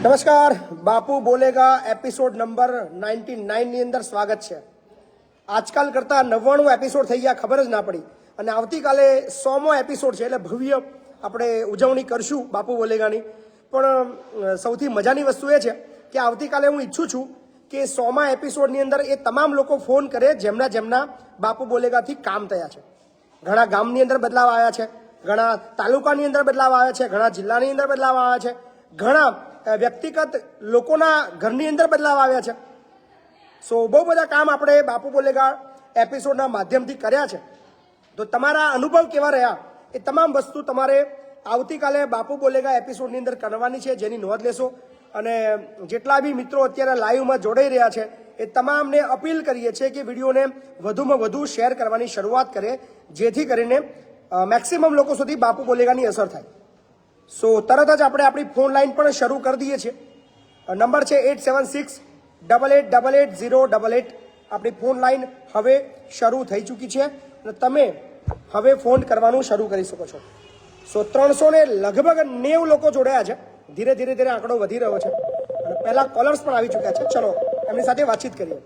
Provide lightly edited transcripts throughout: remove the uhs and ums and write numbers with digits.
નમસ્કાર, બાપુ બોલેગા episode number 99 ની અંદર સ્વાગત છે. આજકાલ કરતા 99 એપિસોડ થઈ ગયા, ખબર જ ના પડી. અને આવતીકાલે 100મો એપિસોડ છે, એટલે ભવ્ય આપણે ઉજવણી કરશું બાપુ બોલેગાની. પણ સૌથી મજાની વસ્તુ એ છે કે આવતીકાલે હું ઈચ્છું છું કે 100મા એપિસોડની અંદર એ તમામ લોકો ફોન કરે જેમના બાપુ બોલેગાથી કામ થયા છે. ઘણા ગામની અંદર બદલાવ આવ્યા છે, ઘણા તાલુકાની અંદર બદલાવ આવ્યા છે, ઘણા જિલ્લાની અંદર બદલાવ આવ્યા છે, ઘણા વ્યક્તિગત લોકોના ઘરની અંદર બદલાવ આવ્યા છે. સો બહુ બધા કામ આપણે બાપુ બોલેગા એપિસોડના માધ્યમથી કર્યા છે. તો તમારા અનુભવ કેવા રહ્યા એ તમામ વસ્તુ તમારે આવતીકાલે બાપુ બોલેગા એપિસોડની અંદર કરવાની છે, જેની નોંધ લેશો. અને જેટલા બી મિત્રો અત્યારે લાઈવમાં જોડાઈ રહ્યા છે એ તમામને અપીલ કરીએ છીએ કે વિડીયોને વધુમાં વધુ શેર કરવાની શરૂઆત કરે, જેથી કરીને મેક્સિમમ લોકો સુધી બાપુ બોલેગાની અસર થાય. સો તરત જ આપણે આપણી ફોન લાઈન પણ શરૂ કરી દઈએ છીએ. નંબર છે 8768888088. આપણી ફોન લાઈન હવે શરૂ થઈ ચૂકી છે અને તમે હવે ફોન કરવાનું શરૂ કરી શકો છો. સો 300 ને લગભગ 90 લોકો જોડાયા છે. ધીરે ધીરે આંકડો વધી રહ્યો છે અને પહેલા કોલર્સ પણ આવી ચૂક્યા છે. ચલો એમની સાથે વાતચીત કરીએ.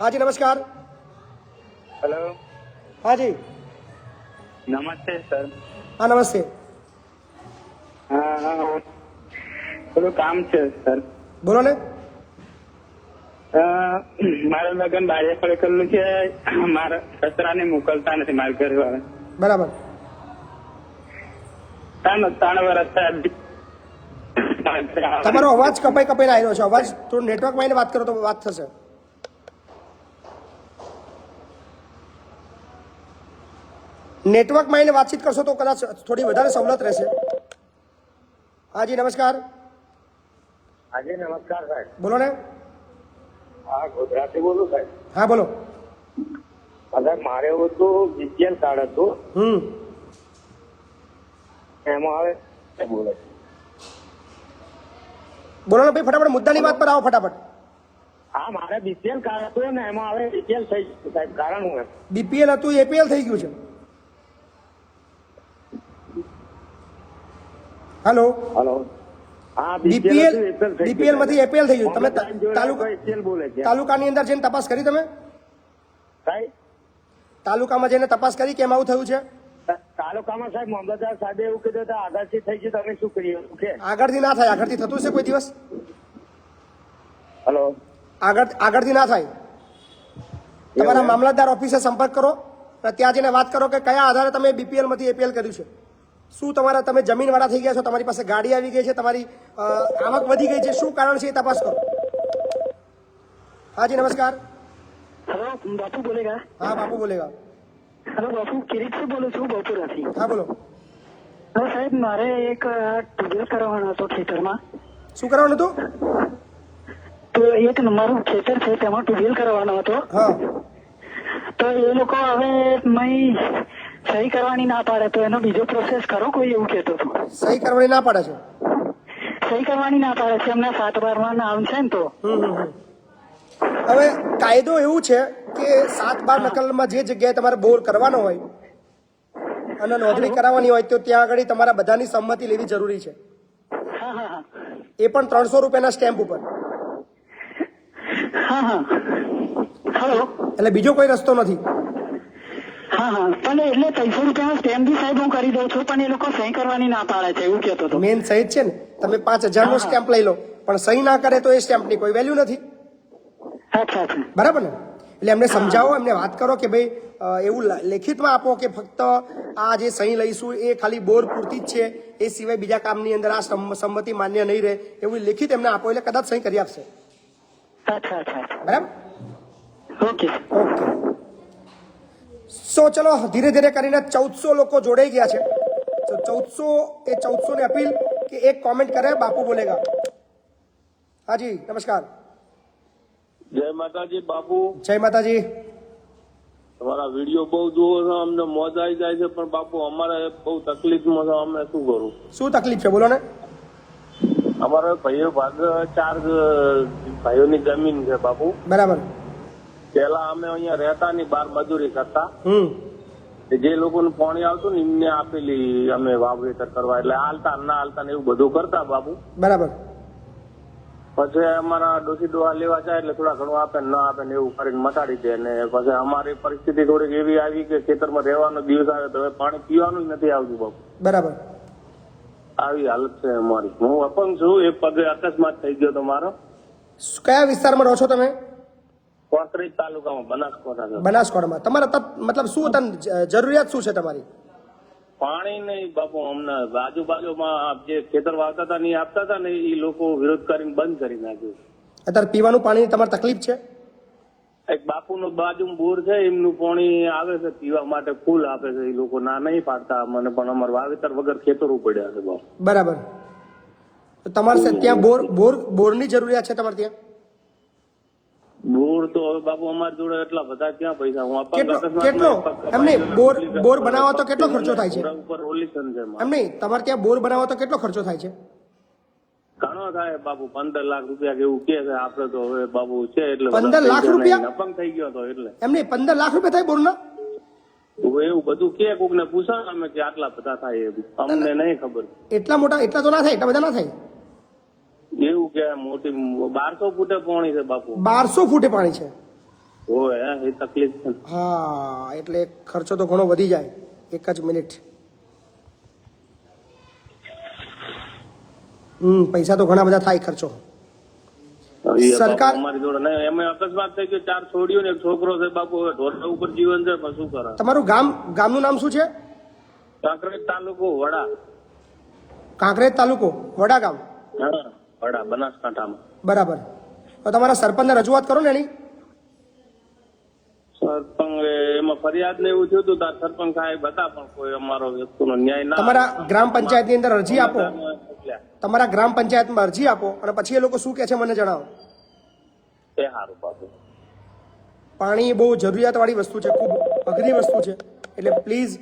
હાજી નમસ્કાર. હેલો. હાજી નમસ્તે સર. હા નમસ્તે. હા થોડું કામ છે સર. બોલો ને. મારા લગ્ન બારે પડે કરેલું છે. મારા સસરાને મોકલતા નથી મારા ઘરવાળા. બરાબર. 3 વર્ષ તમારો અવાજ કપાઈને આવી રહ્યો છે. અવાજ થોડું નેટવર્કમાં આવીને વાત કરો તો વાત થશે. નેટવર્કમાં આવીને વાતચીત કરશો તો કદાચ થોડી વધારે સવલત રહેશે. હાજી નમસ્કાર. હાજી નમસ્કાર સાહેબ. બોલો ને. હા ગુજરાતી બોલું સાહેબ. હા બોલો. સાહેબ મારે એવું હતું બીપીએલ કાર્ડ હતું. એમાં આવે બોલે. બોલો ને ભાઈ, ફટાફટ મુદ્દાની વાત પર આવો ફટાફટ. હા મારે બીપીએલ કાર્ડ હતું ને એમાં હવે બીપીએલ થઈ ગયું સાહેબ. કારણ હું બીપીએલ હતું એપીએલ થઈ ગયું છે. હેલો. હા બીપીએલ માંથી એપીએલ થઈ ગયું. તમે તાલુકાની અંદર જઈને તપાસ કરી? તમે તાલુકામાં જઈને તપાસ કરી કેમ આવું થયું છે? તાલુકામાં સાહેબ મામલતદાર સાહેબ એવું કીધું તો આગળથી થઈ ગયું. તમે શું કરીએ? આગળથી ના થાય. આગળથી થતું છે કોઈ દિવસ? હેલો. આગળથી ના થાય. તમારા મામલતદાર ઓફિસે સંપર્ક કરો, ત્યાં જઈને વાત કરો કે કયા આધારે તમે બીપીએલ માંથી એપીએલ કર્યું છે. શું તમે જમીન વાળા થઈ ગયા છો? તમારી પાસે ગાડી આવી ગઈ છે? તમારી આવક વધી ગઈ છે? શું કારણ છે એ તપાસ કરો. હાજી નમસ્કાર. હેલો બાપુ બોલેગા. હા બાપુ બોલેગા. હેલો બાપુ, કિરીટ થી બોલું છું બપોરાથી. હા બોલો. હવે સાહેબ મારે એક ટ્યુબવેલ કરાવવાનો હતો ખેતરમાં. શું કરવાનું હતું? તો એક મારું ખેતર છે તેમાં ટ્યુબવેલ કરાવવાનો હતો. હા. તો એ લોકો હવે સહી કરવાની ના પાડે તો એનો બીજો પ્રોસેસ કરો કોઈ, એવું કહેતો હતો. સહી કરવાની ના પાડે છે? સહી કરવાની ના પાડે છે. એમના 7/12 નામ છે ને. તો હવે કાયદો એવું છે કે 7/12 નકલમાં જે જગ્યાએ તમારે બોર કરવાનો હોય અને નોંધણી કરાવવાની હોય તો ત્યાં આગળ તમારા બધાની સંમતિ લેવી જરૂરી છે. હા. એ પણ 300 રૂપિયાના સ્ટેમ્પ ઉપર. હા. હેલો. એટલે બીજો કોઈ રસ્તો નથી. હા પણ એટલે 300 રૂપિયાનો સ્ટેમ્પ બી સાહેબ હું કરી દઉં છું, પણ એ લોકો સહી કરવાની ના પાડે છે એવું કહેતો હતો. મેન સહી છે ને. તમે 5000 નો સ્ટેમ્પ લઈ લો પણ સહી ના કરે તો એ સ્ટેમ્પની કોઈ વેલ્યુ નથી. અચ્છા. બરાબર ને? એટલે એમને સમજાવો, એમને વાત કરો કે ભાઈ એવું લેખિતમાં આપો કે ફક્ત આ જે સહી લઈશું એ ખાલી બોર પૂરતી જ છે, એ સિવાય બીજા કામની અંદર આ સંમતિ માન્ય નહીં રહે, એવું લેખિત એમને આપો એટલે કદાચ સહી કરી આપશે. અચ્છા. બરાબર. ઓકે. સો ચલો ધીરે ધીરે કરીને 1400 લોકો જોડાઈ ગયા છે. તો 1400 ની અપીલ કે એક કોમેન્ટ કરે બાપુ બોલેગા. હાજી નમસ્કાર. જય માતાજી બાપુ. જય માતાજી. તમારા વિડીયો બહુ જોવો છો, અમને મોજ આવી જાય છે, પણ બાપુ અમારે બહુ તકલીફમાં છે. અમે શું કરું? શું તકલીફ છે બોલો ને. અમારા ભાઈઓ ભાગ 4 ભાઈઓની જમીન છે બાપુ. બરાબર. પેલા અમે અહીંયા રહેતા ની, બહાર મજૂરી કરતા. જે લોકોને પાણી આવતું ને એમને આપેલી અમે વાવેતર કરવા, એટલે હાલતા ના હાલતા ને એવું બધું કરતા બાપુ. બરાબર. પછી અમારા ડોસી ડોહા લેવા જાય એટલે થોડા ઘણું આપે ને ના આપે ને એવું કરીને મટાડી દે. ને પછી અમારી પરિસ્થિતિ થોડીક એવી આવી કે ખેતરમાં રહેવાનો દિવસ આવે તો હવે પાણી પીવાનું જ નથી આવતું બાપુ. બરાબર. આવી હાલત છે અમારી. હું અપંગ છું. એક પગે અકસ્માત થઈ ગયો તો મારો. કયા વિસ્તારમાં રહો છો તમે? કોંકરેજ તાલુકામાં બનાસકાંઠા. બનાસકાંઠામાં. તમારા મતલબ શું જરૂરિયાત શું છે તમારી? પાણી નહીં બાપુ. અમને આજુબાજુમાં જે ખેતર વાવતા હતા નહીં આપતા હતા ને એ લોકો વિરોધ કરીને બંધ કરી નાખ્યું. અત્યારે પીવાનું પાણી તમારે તકલીફ છે? એક બાપુનો બાજુ બોર છે, એમનું પાણી આવે છે પીવા માટે, ફૂલ આપે છે. એ લોકો ના નહીં પાડતા મને, પણ અમારે વાવેતર વગર ખેતરો પડ્યા છે બાપુ. બરાબર. તો તમારે ત્યાં બોરની જરૂરિયાત છે તમારે ત્યાં? બોર તો હવે બાપુ અમારી જોડે એટલા બધા ક્યાં પૈસા. હું કેટલો એમને બોર બનાવવા તો કેટલો ખર્ચો થાય છે? ઉપર રોલિશન છે એમ નહીં, તમારે ત્યાં બોર બનાવવા તો કેટલો ખર્ચો થાય છે? ઘણો થાય બાપુ. 15 લાખ રૂપિયા જેવું કે છે. આપડે તો હવે બાપુ છે એટલે 15 લાખ રૂપિયા અપંગ થઈ ગયો તો એટલે એમને 15 લાખ રૂપિયા થાય બોરના? એવું બધું કે કોક ને પૂછા અમે કે આટલા બધા થાય એવું અમને નહીં ખબર. એટલા તો ના થાય, એટલા બધા ના થાય. એવું કે મોટી 1200 ફૂટે પાણી છે બાપુ. 1200 ફૂટે પાણી છે? હોય એ તકલીફ છે. હા, એટલે ખર્ચો તો ઘણો વધી જાય. એક જ મિનિટ. પૈસા તો ઘણા બધા થાય ખર્ચો. સરકાર અમારી જોડે નહીં. એમાં અકસ્માત થઈ ગયો. 4 છોડીઓ ને એક છોકરો છે બાપુ. હવે ઢોર ઉપર જીવન છે પણ શું કરે. તમારું ગામનું નામ શું છે? કાંકરેજ તાલુકો વડા. કાંકરેજ તાલુકો વડા ગામ? હા, વડા બનાસકાંઠામાં. બરાબર. તો તમારા સરપંચને રજૂઆત કરો ને એની. સરપંચ એમાં ફરિયાદ ને એવું થયું હતું. તાર સરપંચ સાહેબ હતા પણ કોઈ અમારો વ્યક્તિનો ન્યાય ના. તમારા ગ્રામ પંચાયતની અંદર અરજી આપો. તમારા ગ્રામ પંચાયતમાં અરજી આપો અને પછી એ લોકો શું કહે છે મને જણાવો. એ સારું બાપુ. પાણી બહુ જરૂરિયાતવાળી વસ્તુ છે, ખૂબ અઘરી વસ્તુ છે. એટલે પ્લીઝ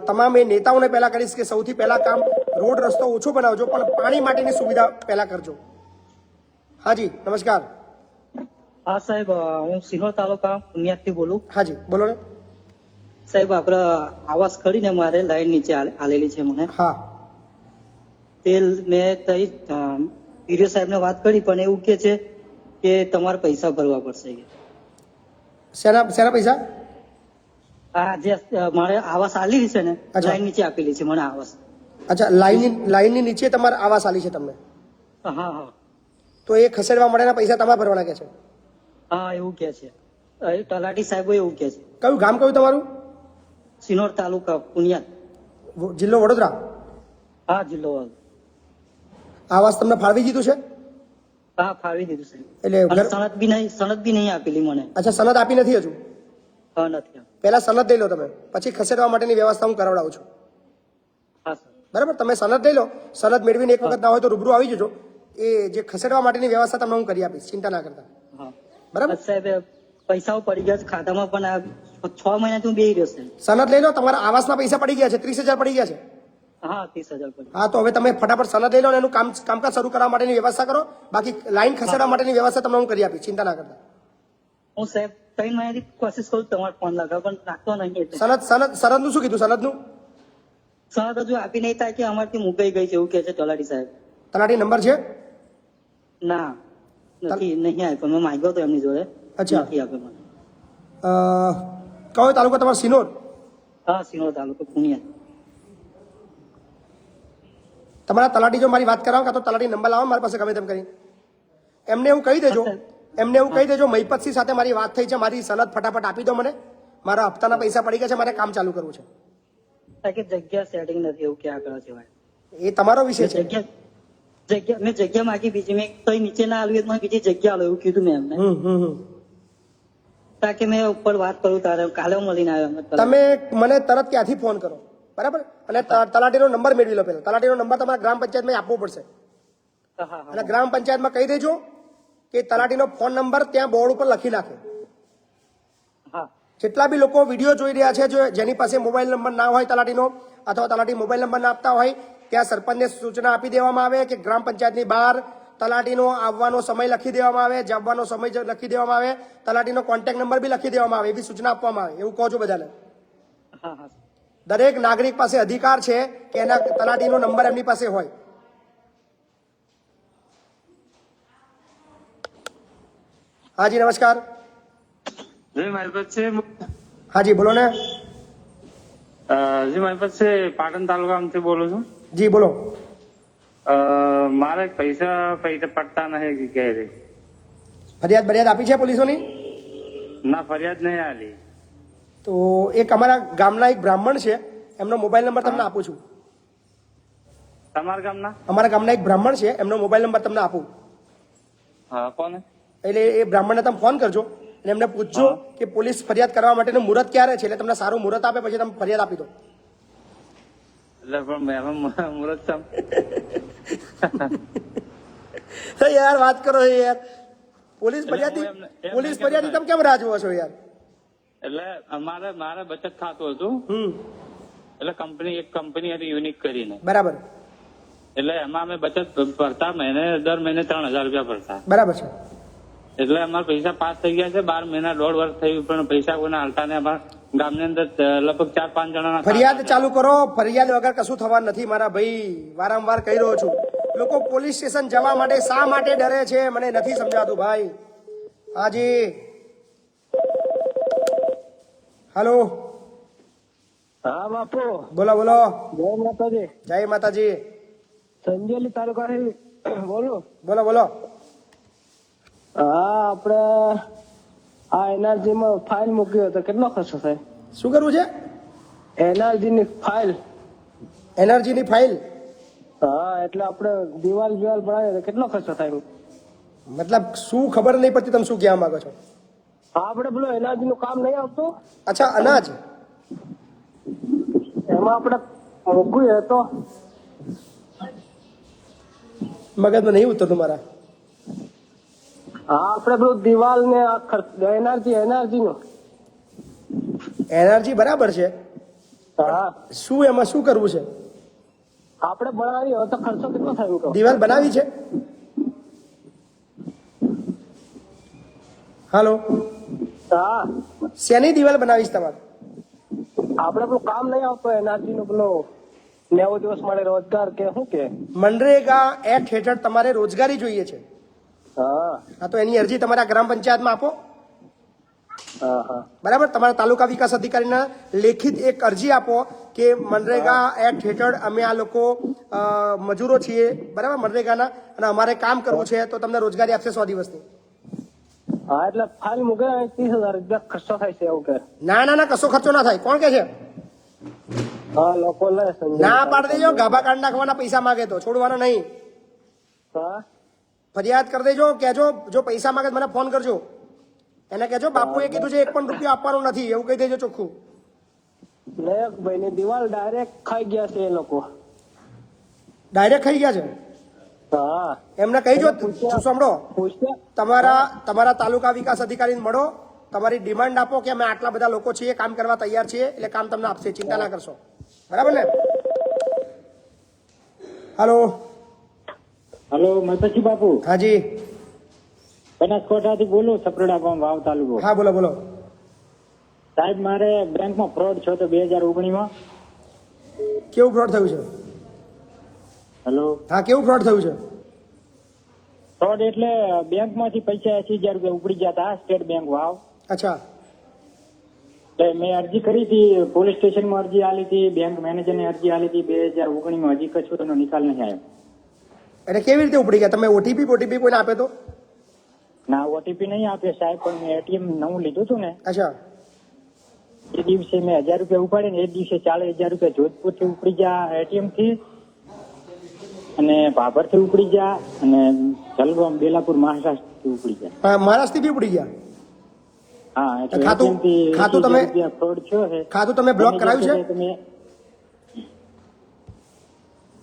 તમામ એ નેતાઓને પહેલાં કહીશ કે સૌથી પહેલાં કામ રોડ રસ્તો ઓછો બનાવજો, પણ પાણી માટેની સુવિધા પહેલાં કરજો. હાજી નમસ્કાર. હા સાહેબ, હું સિહોર તાલુકા પુનિયાથી બોલું. હાજી બોલો ને સાહેબ. આપડે આવાસ કરીને મારે લાઈન નીચે આલેલી છે મને. હા, તે મેં તઈ વીડિયો સાહેબને વાત કરી પણ એવું કે છે કે તમારે પૈસા ભરવા પડશે. શેના પૈસા? આ જે મારે આવાસ આલેલી છે ને, અચ્છા. લાઈન નીચે આપેલી છે મને આવાસ. અચ્છા, લાઈનની નીચે તમારે આવાસ આલી છે તમને? હા હા. તો એ ખસેડવા માટેના પૈસા તમારે ભરવાના કે છે? હા એવું કે છે. તલાટી સાહેબો એવું કે છે. કયું ગામ કયું તમારું? સિનોર તાલુકા પુનિયાદ, જિલ્લો વડોદરા? હા જિલ્લો. આવાસ તમને ફાળવી દીધું છે? હા ફાળવી દીધું સાહેબ. એટલે અને સનદ બી નહીં આપેલી મને. અચ્છા, સનદ આપી નથી હજુ? હા નથી. પહેલા સનદ લઈ લો તમે, પછી ખસેડવા માટેની વ્યવસ્થા હું કરાવડાવું છું. હા સર. બરાબર, તમે સનદ લઈ લો. સનદ મેળવીને એક વખત ના હોય તો રૂબરૂ આવી જજો. એ જે ખસેડવા માટેની વ્યવસ્થા તમને હું કરી આપીશ, ચિંતા ના કરતા. હા બરાબર સાહેબ. પૈસાઓ પડી ગયા છે ખાતામાં પણ આ 6 મહિનાથી હું બેહી રહ્યો છે. સનદ લઈ લો. તમારા આવાસના પૈસા પડી ગયા છે, 30,000 પડી ગયા છે. હા 30,000 પડી. હા, તો હવે તમે ફટાફટ સનદ લઈ લો અને એનું કામકાજ શરૂ કરવા માટેની વ્યવસ્થા કરો. બાકી લાઈન ખસેડવા માટેની વ્યવસ્થા તમને હું કરી આપીશ, ચિંતા ના કરતા. હું સાહેબ 3 મહિનાથી કોશિશ કરું તમારે ફોન લગાવ પણ લાગતો નહીં. એટલે સનદનું શું કીધું? સનદનું સનદ હજુ આપી નહીં થાય કે અમારથી મુકાઈ ગઈ છે એવું કે છે તલાટી સાહેબ. તલાટી નંબર છે? ના નથી, નહીં આપ્યો. મેં માંગ્યો તો એમની જોડે. અચ્છા. નથી આપ્યો મને. કયો તાલુકો તમારો? સિનોર? હા સિનોર તાલુકો પુનિયા. તમારા તલાટી જો મારી વાત કરાવો કાં તો તલાટી નંબર લાવો મારી પાસે ગમે તેમ કરી. એમને એવું કહી દેજો મહિપતસિંહ સાથે મારી વાત થઈ છે, મારી સનદ ફટાફટ આપી દો મને. મારા હપ્તાના પૈસા પડી ગયા છે, મારે કામ ચાલુ કરવું છે. કે જગ્યા સેટિંગ નથી એવું ક્યાં કરે છે ભાઈ. એ તમારો વિષય છે. મેં જગ્યા માંગી બીજી. મેં તો નીચે ના આવી મને બીજી જગ્યા આલો એવું કીધું મેં એમને. તાકે મેં ઉપર વાત કરું તારે કાલે મળીને આવ્યો. તમે મને તરત ત્યાંથી ફોન કરો, બરાબર? અને તલાટીનો નંબર મેળવી લો. પહેલા તલાટીનો નંબર તમારા ગ્રામ પંચાયતમાં આપવો પડશે. અને ગ્રામ પંચાયતમાં કહી દેજો કે તલાટીનો ફોન નંબર ત્યાં બોર્ડ ઉપર લખી નાખે. જેટલા બી લોકો વિડીયો જોઈ રહ્યા છે, જેની પાસે મોબાઈલ નંબર ના હોય તલાટીનો, અથવા તલાટી મોબાઈલ નંબર ના આપતા હોય, ત્યાં સરપંચને સૂચના આપી દેવામાં આવે કે ગ્રામ પંચાયતની બહાર તલાટીનો આવવાનો સમય લખી દેવામાં આવે, જવાનો સમય લખી દેવામાં આવે, તલાટીનો કોન્ટેક્ટ નંબર બી લખી દેવામાં આવે, એવી સૂચના આપવામાં આવે. એવું કહો છો બધાને. દરેક નાગરિક પાસે અધિકાર છે કે એના તલાટીનો નંબર એમની પાસે હોય. હાજી નમસ્કાર. જી મારી પાસે હાજી બોલો ને. જી મારી પાસે પાટણ તાલુકામાંથી બોલું છું. જી બોલો. મારે પૈસા પડતા નથી કે ફરિયાદ આપી છે પોલીસોની? ના ફરિયાદ નહીં આલી. તો એક અમારા ગામના એક બ્રાહ્મણ છે, એમનો મોબાઈલ નંબર તમને આપું છું. તમારા ગામના? અમારા ગામના એક બ્રાહ્મણ છે, એમનો મોબાઈલ નંબર તમને આપું. હા કોને? એટલે એ બ્રાહ્મણને તમે ફોન કરજો અને એમને પૂછજો કે પોલીસ ફરિયાદ કરવા માટેનું મુહૂર્ત ક્યારે છે, એટલે તમને સારું મુહૂર્ત આપે પછી તમે ફરિયાદ આપી દો. એટલે પણ મેં મુરત સામ યાર વાત કરો યાર. પોલીસ ફરિયાદી તમે કેમ રાહ જુઓ છો યાર? એટલે મારે બચત ખાતું હતું. એટલે એક કંપની હતી યુનિક કરીને. બરાબર. એટલે એમાં અમે બચત ભરતા દર મહિને 3000 રૂપિયા ભરતા. બરાબર છે. એટલે અમારા પૈસા પાસ થઈ ગયા છે. 12 મહિના 1.5 વર્ષ થયું પણ પૈસા કોઈને હાલતા નહીં. અમારા ગામની અંદર લગભગ 4-5 જણાના ફરિયાદ ચાલુ કરો. ફરિયાદ વગર કશું થવા નથી મારા ભાઈ. વારંવાર કહી રહ્યો છું. લોકો પોલીસ સ્ટેશન જવા માટે શા માટે ડરે છે મને નથી સમજાતું ભાઈ. હાજી હાલો. હા બાપુ બોલો બોલો. જય માતાજી. જય માતાજી. સંજેલી તાલુકાથી બોલું. બોલો બોલો. હા આપડે આ એનર્જી માં ફાઇલ મૂક્યો તો કેટલો ખર્ચો થાય? શું કરવું છે? એનર્જી ની ફાઇલ. એનર્જીની ફાઇલ? હા એટલે આપડે દિવાલ બનાવીએ તો કેટલો ખર્ચો થાય? મતલબ શું ખબર નહીં પડતી તમે શું કહેવા માંગો છો? હા આપડે પેલું એનર્જી નું કામ નહીં આવતું? અચ્છા અનાજ. એમાં આપડે મૂક્યું તો મગજમાં નહીં ઉતરતું મારા. હા આપડે પેલું દિવાલ ને એનર્જી નું. એનર્જી બરાબર છે. હા શું એમાં શું કરવું છે? આપડે બનાવીએ તો ખર્ચો કેટલો થાય? કહો. દિવાલ બનાવી છે? હાલો. હા શેની દિવાલ બનાવીશ તમારે? આપડે પેલું કામ નહીં આવતું એનર્જી નું પેલું 90 દિવસ માટે રોજગાર કે શું કે? મનરેગા એક્ટ હેઠળ તમારે રોજગારી જોઈએ છે. હા હા તો એની અરજી તમારા ગ્રામ પંચાયતમાં આપો. હા હા બરાબર. તમારા તાલુકા વિકાસ અધિકારીના લેખિત એક અરજી આપો કે મનરેગા એક્ટ હેઠળ અમે આ લોકો મજૂરો છીએ બરાબર મનરેગાના અને અમારે કામ કરવું છે તો તમને રોજગારી આપશે 100 દિવસની. હા એટલે ફાઇલ મૂકે 30,000 રૂપિયા ખર્ચો થાય છે એવું કે? ના કશો ખર્ચો ના થાય. કોણ કે છે? હા લોકો લે ના પાડી દેજો. ગાભા કાઢ નાખવાના પૈસા માગે તો છોડવાના નહીં. હા ફરિયાદ કરી દેજો. કહેજો જો પૈસા માગે તો મને ફોન કરજો. એને કહેજો બાપુએ કીધું છે 1 પણ રૂપિયો આપવાનો નથી એવું કહી દેજો ચોખ્ખું. ભાઈ ની દિવાલ ડાયરેક્ટ ખાઈ ગયા છે એ લોકો. ડાયરેક્ટ ખાઈ ગયા છે? હા એમને કહીજો. સાંભળો, પૂછ્યા તમારા તાલુકા વિકાસ અધિકારીને મળો. તમારી ડિમાન્ડ આપો કે અમે આટલા બધા લોકો છીએ કામ કરવા તૈયાર છીએ એટલે કામ તમને આપશે. ચિંતા ના કરશો. બરાબર ને? હાલો. હલો મહેશજી બાપુ. હાજી. બનાસકાંઠાથી બોલું. સપરડા ગામ વાવ તાલુકો. હા બોલો બોલો. સાહેબ મારે બેંકમાં ફ્રોડ થયો તો 2019 કેવું ફ્રોડ થયું છે? હેલો. હા કેવું ફ્રોડ થયું છે? ફ્રોડ એટલે બેંકમાંથી પૈસા 80,000 રૂપિયા ઉપડી ગયા હતા. સ્ટેટ બેંક વાવ. અચ્છા. એટલે મેં અરજી કરી હતી. પોલીસ સ્ટેશનમાં અરજી આલી હતી. બેંક મેનેજરને અરજી આલી હતી. 2019 હજી કશું એનો નિકાલ નહીં આવ્યો. એટલે કેવી રીતે ઉપડી ગયા? તમે ઓટીપી કોઈને આપે તો? ના ઓટીપી નહીં આપ્યો સાહેબ પણ મેં એટીએમ નવું લીધું હતું ને અચ્છા. એ દિવસે મેં 1000 રૂપિયા ઉપાડીને એ દિવસે 40,000 રૂપિયા જોધપુરથી ઉપડી ગયા એટીએમ થી અને ભાભરથી ઉપડી ગયા અને જલગામ બેલાપુર મહારાષ્ટ્રથી ઉપડી ગયા. મહારાષ્ટ્રથી બી ઉપડી ગયા? હા એટલે ખાતું તમે ફ્રોડ થયો છે. ખાતું તમે બ્લોક કરાવ્યું છે?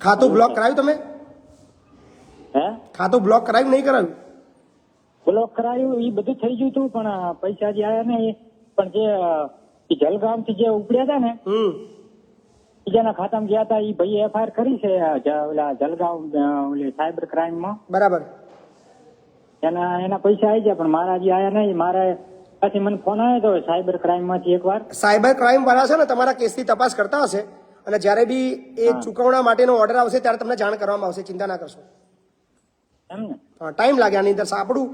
ખાતું બ્લોક કરાવ્યું તમે? હે ખાતું બ્લોક કરાવ્યું નહીં કરાવ્યું? બ્લોક કરાયું એ બધું થઈ ગયું હતું પણ પૈસા જે આવ્યા ને પણ જે જલગામ થી જે ઉપડ્યા હતા ને બીજાના ખાતામાં ગયા હતા એ ભાઈ એફઆઈઆર કરી છે જલગામ સાયબર ક્રાઇમ માં. બરાબર. એના પૈસા આવી ગયા પણ મારા હજી આયા નહીં. મારે પછી મને ફોન આવ્યો હતો સાયબર ક્રાઇમ માંથી એકવાર. સાયબર ક્રાઇમ વાળા છે ને તમારા કેસની તપાસ કરતા હશે અને જ્યારે બી એ ચૂકવણા માટેનો ઓર્ડર આવશે ત્યારે તમને જાણ કરવામાં આવશે. ચિંતા ના કરશો. એમ ને? ટાઈમ લાગે આની અંદર. આપણું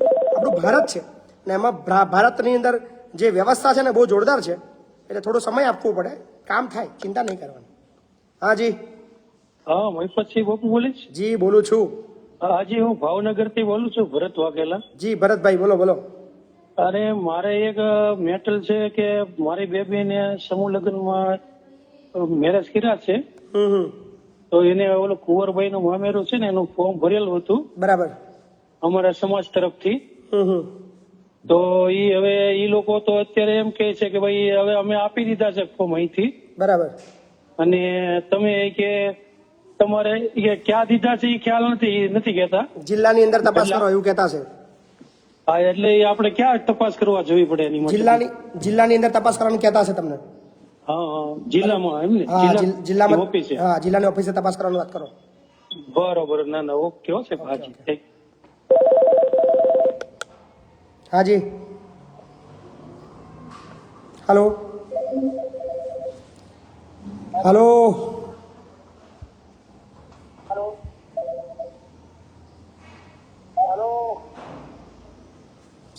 ભારત છે અને એમાં ભારતની અંદર જે વ્યવસ્થા છે ને બહુ જોરદાર છે, એટલે થોડો સમય આપવો પડે, કામ થાય, ચિંતા નહીં કરવાની. હા જી. હા મહિપતસિંહ બાપુ બોલીશ. જી બોલું છું. હાજી હું ભાવનગર થી બોલું છું, ભરત વાઘેલા. જી ભરતભાઈ બોલો બોલો. અરે મારે એક મેટર છે કે મારી બેબીને સમૂહ લગ્નમાં મેરેજ કર્યા છે, તો એને ઓલો કુંવરભાઈ નું મામેરું છે ને એનું ફોર્મ ભરેલું હતું બરાબર અમારા સમાજ તરફથી. તો હવે ઈ લોકો તો અત્યારે એમ કે છે કે ભાઈ હવે અમે આપી દીધા છે ફોર્મ અહીંથી, બરાબર. અને તમે કે તમારે કે ક્યાં દીધા છે એ ખ્યાલ નથી કહેતા. જિલ્લાની અંદર તપાસ કરો એવું કહેતા છે. હા એટલે એ આપણે ક્યાં તપાસ કરવા જોવી પડે એની માટે? જિલ્લાની અંદર તપાસ કરવાનું કહેતા છે તમને. હા જિલ્લામાં એમ ને? હા જિલ્લામાં ઓફિસે? હા જિલ્લાની ઓફિસે તપાસ કરવાની વાત કરો. બરોબર. ના ના ઓકે હો સાહેબ. હાજી. હાજી. Hello hello.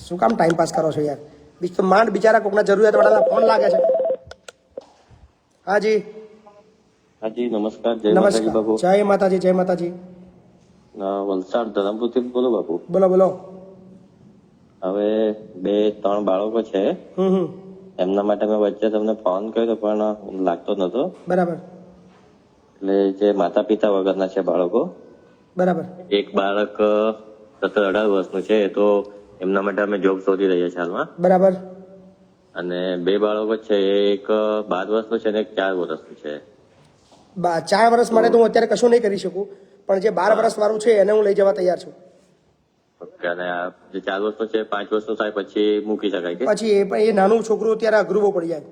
શું કામ ટાઈમ પાસ કરો છો યાર? બીજ તો માંડ બિચારા કોકના જરૂરિયાત વાળાના ફોન લાગે છે. હાજી. હાજી નમસ્કાર. જય માતાજી બાપુ. જય માતાજી. જય માતાજી. વલસાડ ધરમપુર થી બોલો બાપુ. બોલો બોલો. હવે 2-3 બાળકો છે, એમના માટે મેં વચ્ચે તમને ફોન કર્યો પણ લાગતો નતો. બરાબર. એટલે જે માતા પિતા વગરના છે બાળકો. બરાબર. એક બાળક 17-18 વર્ષનું છે, તો એમના માટે અમે જોબ શોધી રહ્યા છીએ હાલમાં. બરાબર. અને 2 બાળકો છે, એક 12 વર્ષનું છે અને એક 4 વર્ષનું છે. 4 વર્ષ માટે તો હું અત્યારે કશું નહીં કરી શકું, પણ જે 12 વર્ષ વાળું છે એને હું લઈ જવા તૈયાર છું. ઓકે. અને આ જે 4 વર્ષનું છે 5 વર્ષનું થાય પછી મૂકી શકાય કે? પછી એ નાનું છોકરું અત્યારે અઘરું બહુ પડી જાય.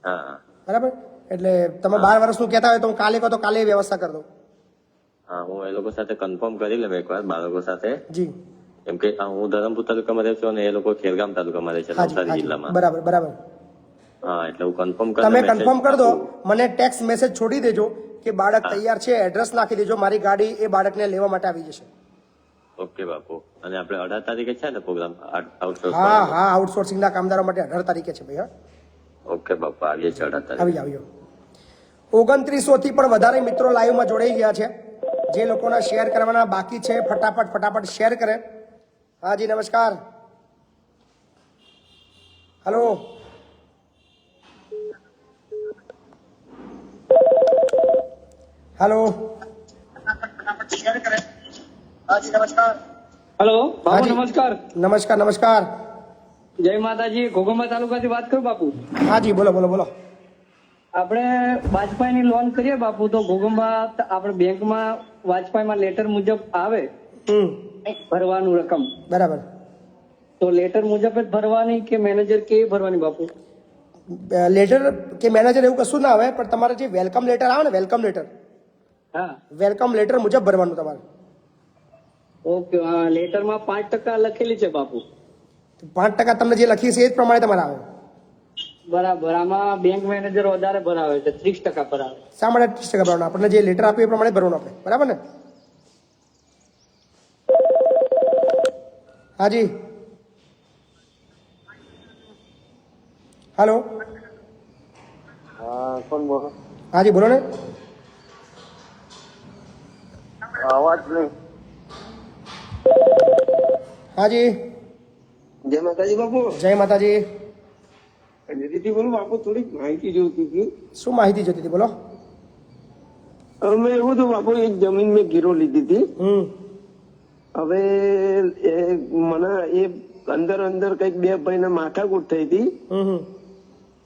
હા બરાબર. એટલે તમે 12 વર્ષનું કહેતા હોય તો હું કાલે કહો તો કાલે વ્યવસ્થા કરી દઉં. હા હું એ લોકો સાથે કન્ફર્મ કરી લઉં એકવાર બાળકો સાથે. જી. કેમ કે હું ધરમપુર તાલુકામાં રહું છું અને એ લોકો ખેરગામ તાલુકામાં રહે છે, નવસારી જિલ્લામાં. બરાબર બરાબર. હા એટલે હું કન્ફર્મ તમે કન્ફર્મ કરી દો, મને ટેક્સ્ટ મેસેજ છોડી દેજો કે બાળક તૈયાર છે, એડ્રેસ નાખી દેજો, મારી ગાડી એ બાળકને લેવા માટે આવી જશે. ઓકે બાપુ. અને આપણે 18 તારીખે છે ને પ્રોગ્રામ આઉટસોર્સ? હા હા આઉટસોર્સિંગ ના કામદારો માટે 18 તારીખે છે ભાઈ. હા ઓકે બાપુ આવીએ છીએ 18 તારીખે. આવી આવ્યો. 2900 થી પણ વધારે મિત્રો લાઈવમાં જોડાઈ ગયા છે. જે લોકોના શેર કરવાના બાકી છે ફટાફટ શેર કરે. હાજી નમસ્કાર. હલો. હલો. હાજી નમસ્કાર. હેલો બાપુ નમસ્કાર. નમસ્કાર નમસ્કાર. જય માતાજી. ઘોઘંબા તાલુકાથી વાત કરું બાપુ. હાજી બોલો બોલો બોલો. આપણે વાજપાઈની લોન કરીએ બાપુ, તો ઘોઘંબા આપણે બેંકમાં વાજપાઈમાં લેટર મુજબ આવે ભરવાનું રકમ. બરાબર. તો લેટર મુજબ જ ભરવાની કે મેનેજર કેવી ભરવાની બાપુ? લેટર કે મેનેજર એવું કશું ના આવે, પણ તમારે જે વેલકમ લેટર આવે ને, વેલકમ લેટર, હા વેલકમ લેટર મુજબ ભરવાનું તમારે. ઓકે. લેટરમાં 5% લખેલી છે બાપુ. 5% તમને જે લખી છે એ જ પ્રમાણે તમારે આવે. બરાબર. આમાં બેંક મેનેજર વધારે ભરાવે છે, 30% ભરાવે. શા માટે 30% ભરવાનું? આપણને જે લેટર આપ્યું એ પ્રમાણે ભરવાનું આપણે. બરાબર ને? હાજી. હેલો. કોણ બોલો? હાજી બોલો ને. અવાજ નહીં. હાજી. જય માતાજી બાપુ. જય માતાજી. દીદી બોલો બાપુ, થોડીક માહિતી જોઈતી હતી. શું માહિતી જોતી હતી? બોલો. અમે એવું હતું બાપુ, એક જમીન મેં ગીરો લીધી હતી. હવે મને એ અંદર કઈક 2 ભાઈને માથાકૂટ થઈ હતી,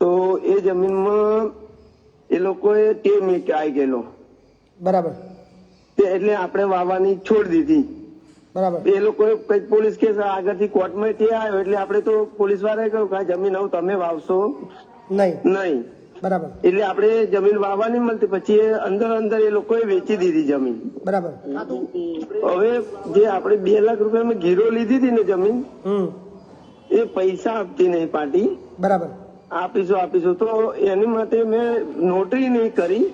તો એ જમીનમાં એ લોકોએ તે મેં આવી ગયેલો. બરાબર. એટલે આપણે વાવવાની છોડ દીધી. બરાબર. એ લોકોએ કઈક પોલીસ કેસ આગળથી કોર્ટમાં તે આવ્યો, એટલે આપણે તો પોલીસ વાળાએ કહ્યું કે આ જમીન હવે તમે વાવશો નહીં. બરાબર. એટલે આપણે જમીન વાવવાની મળતી, પછી અંદર એ લોકોએ વેચી દીધી જમીન. બરાબર. હવે જે આપણે 2 લાખ રૂપિયા મેં ગીરો લીધી હતી ને જમીન, એ પૈસા આપતી નહીં પાર્ટી. બરાબર. આપીશું તો એની માટે મેં નોટરી નહીં કરી.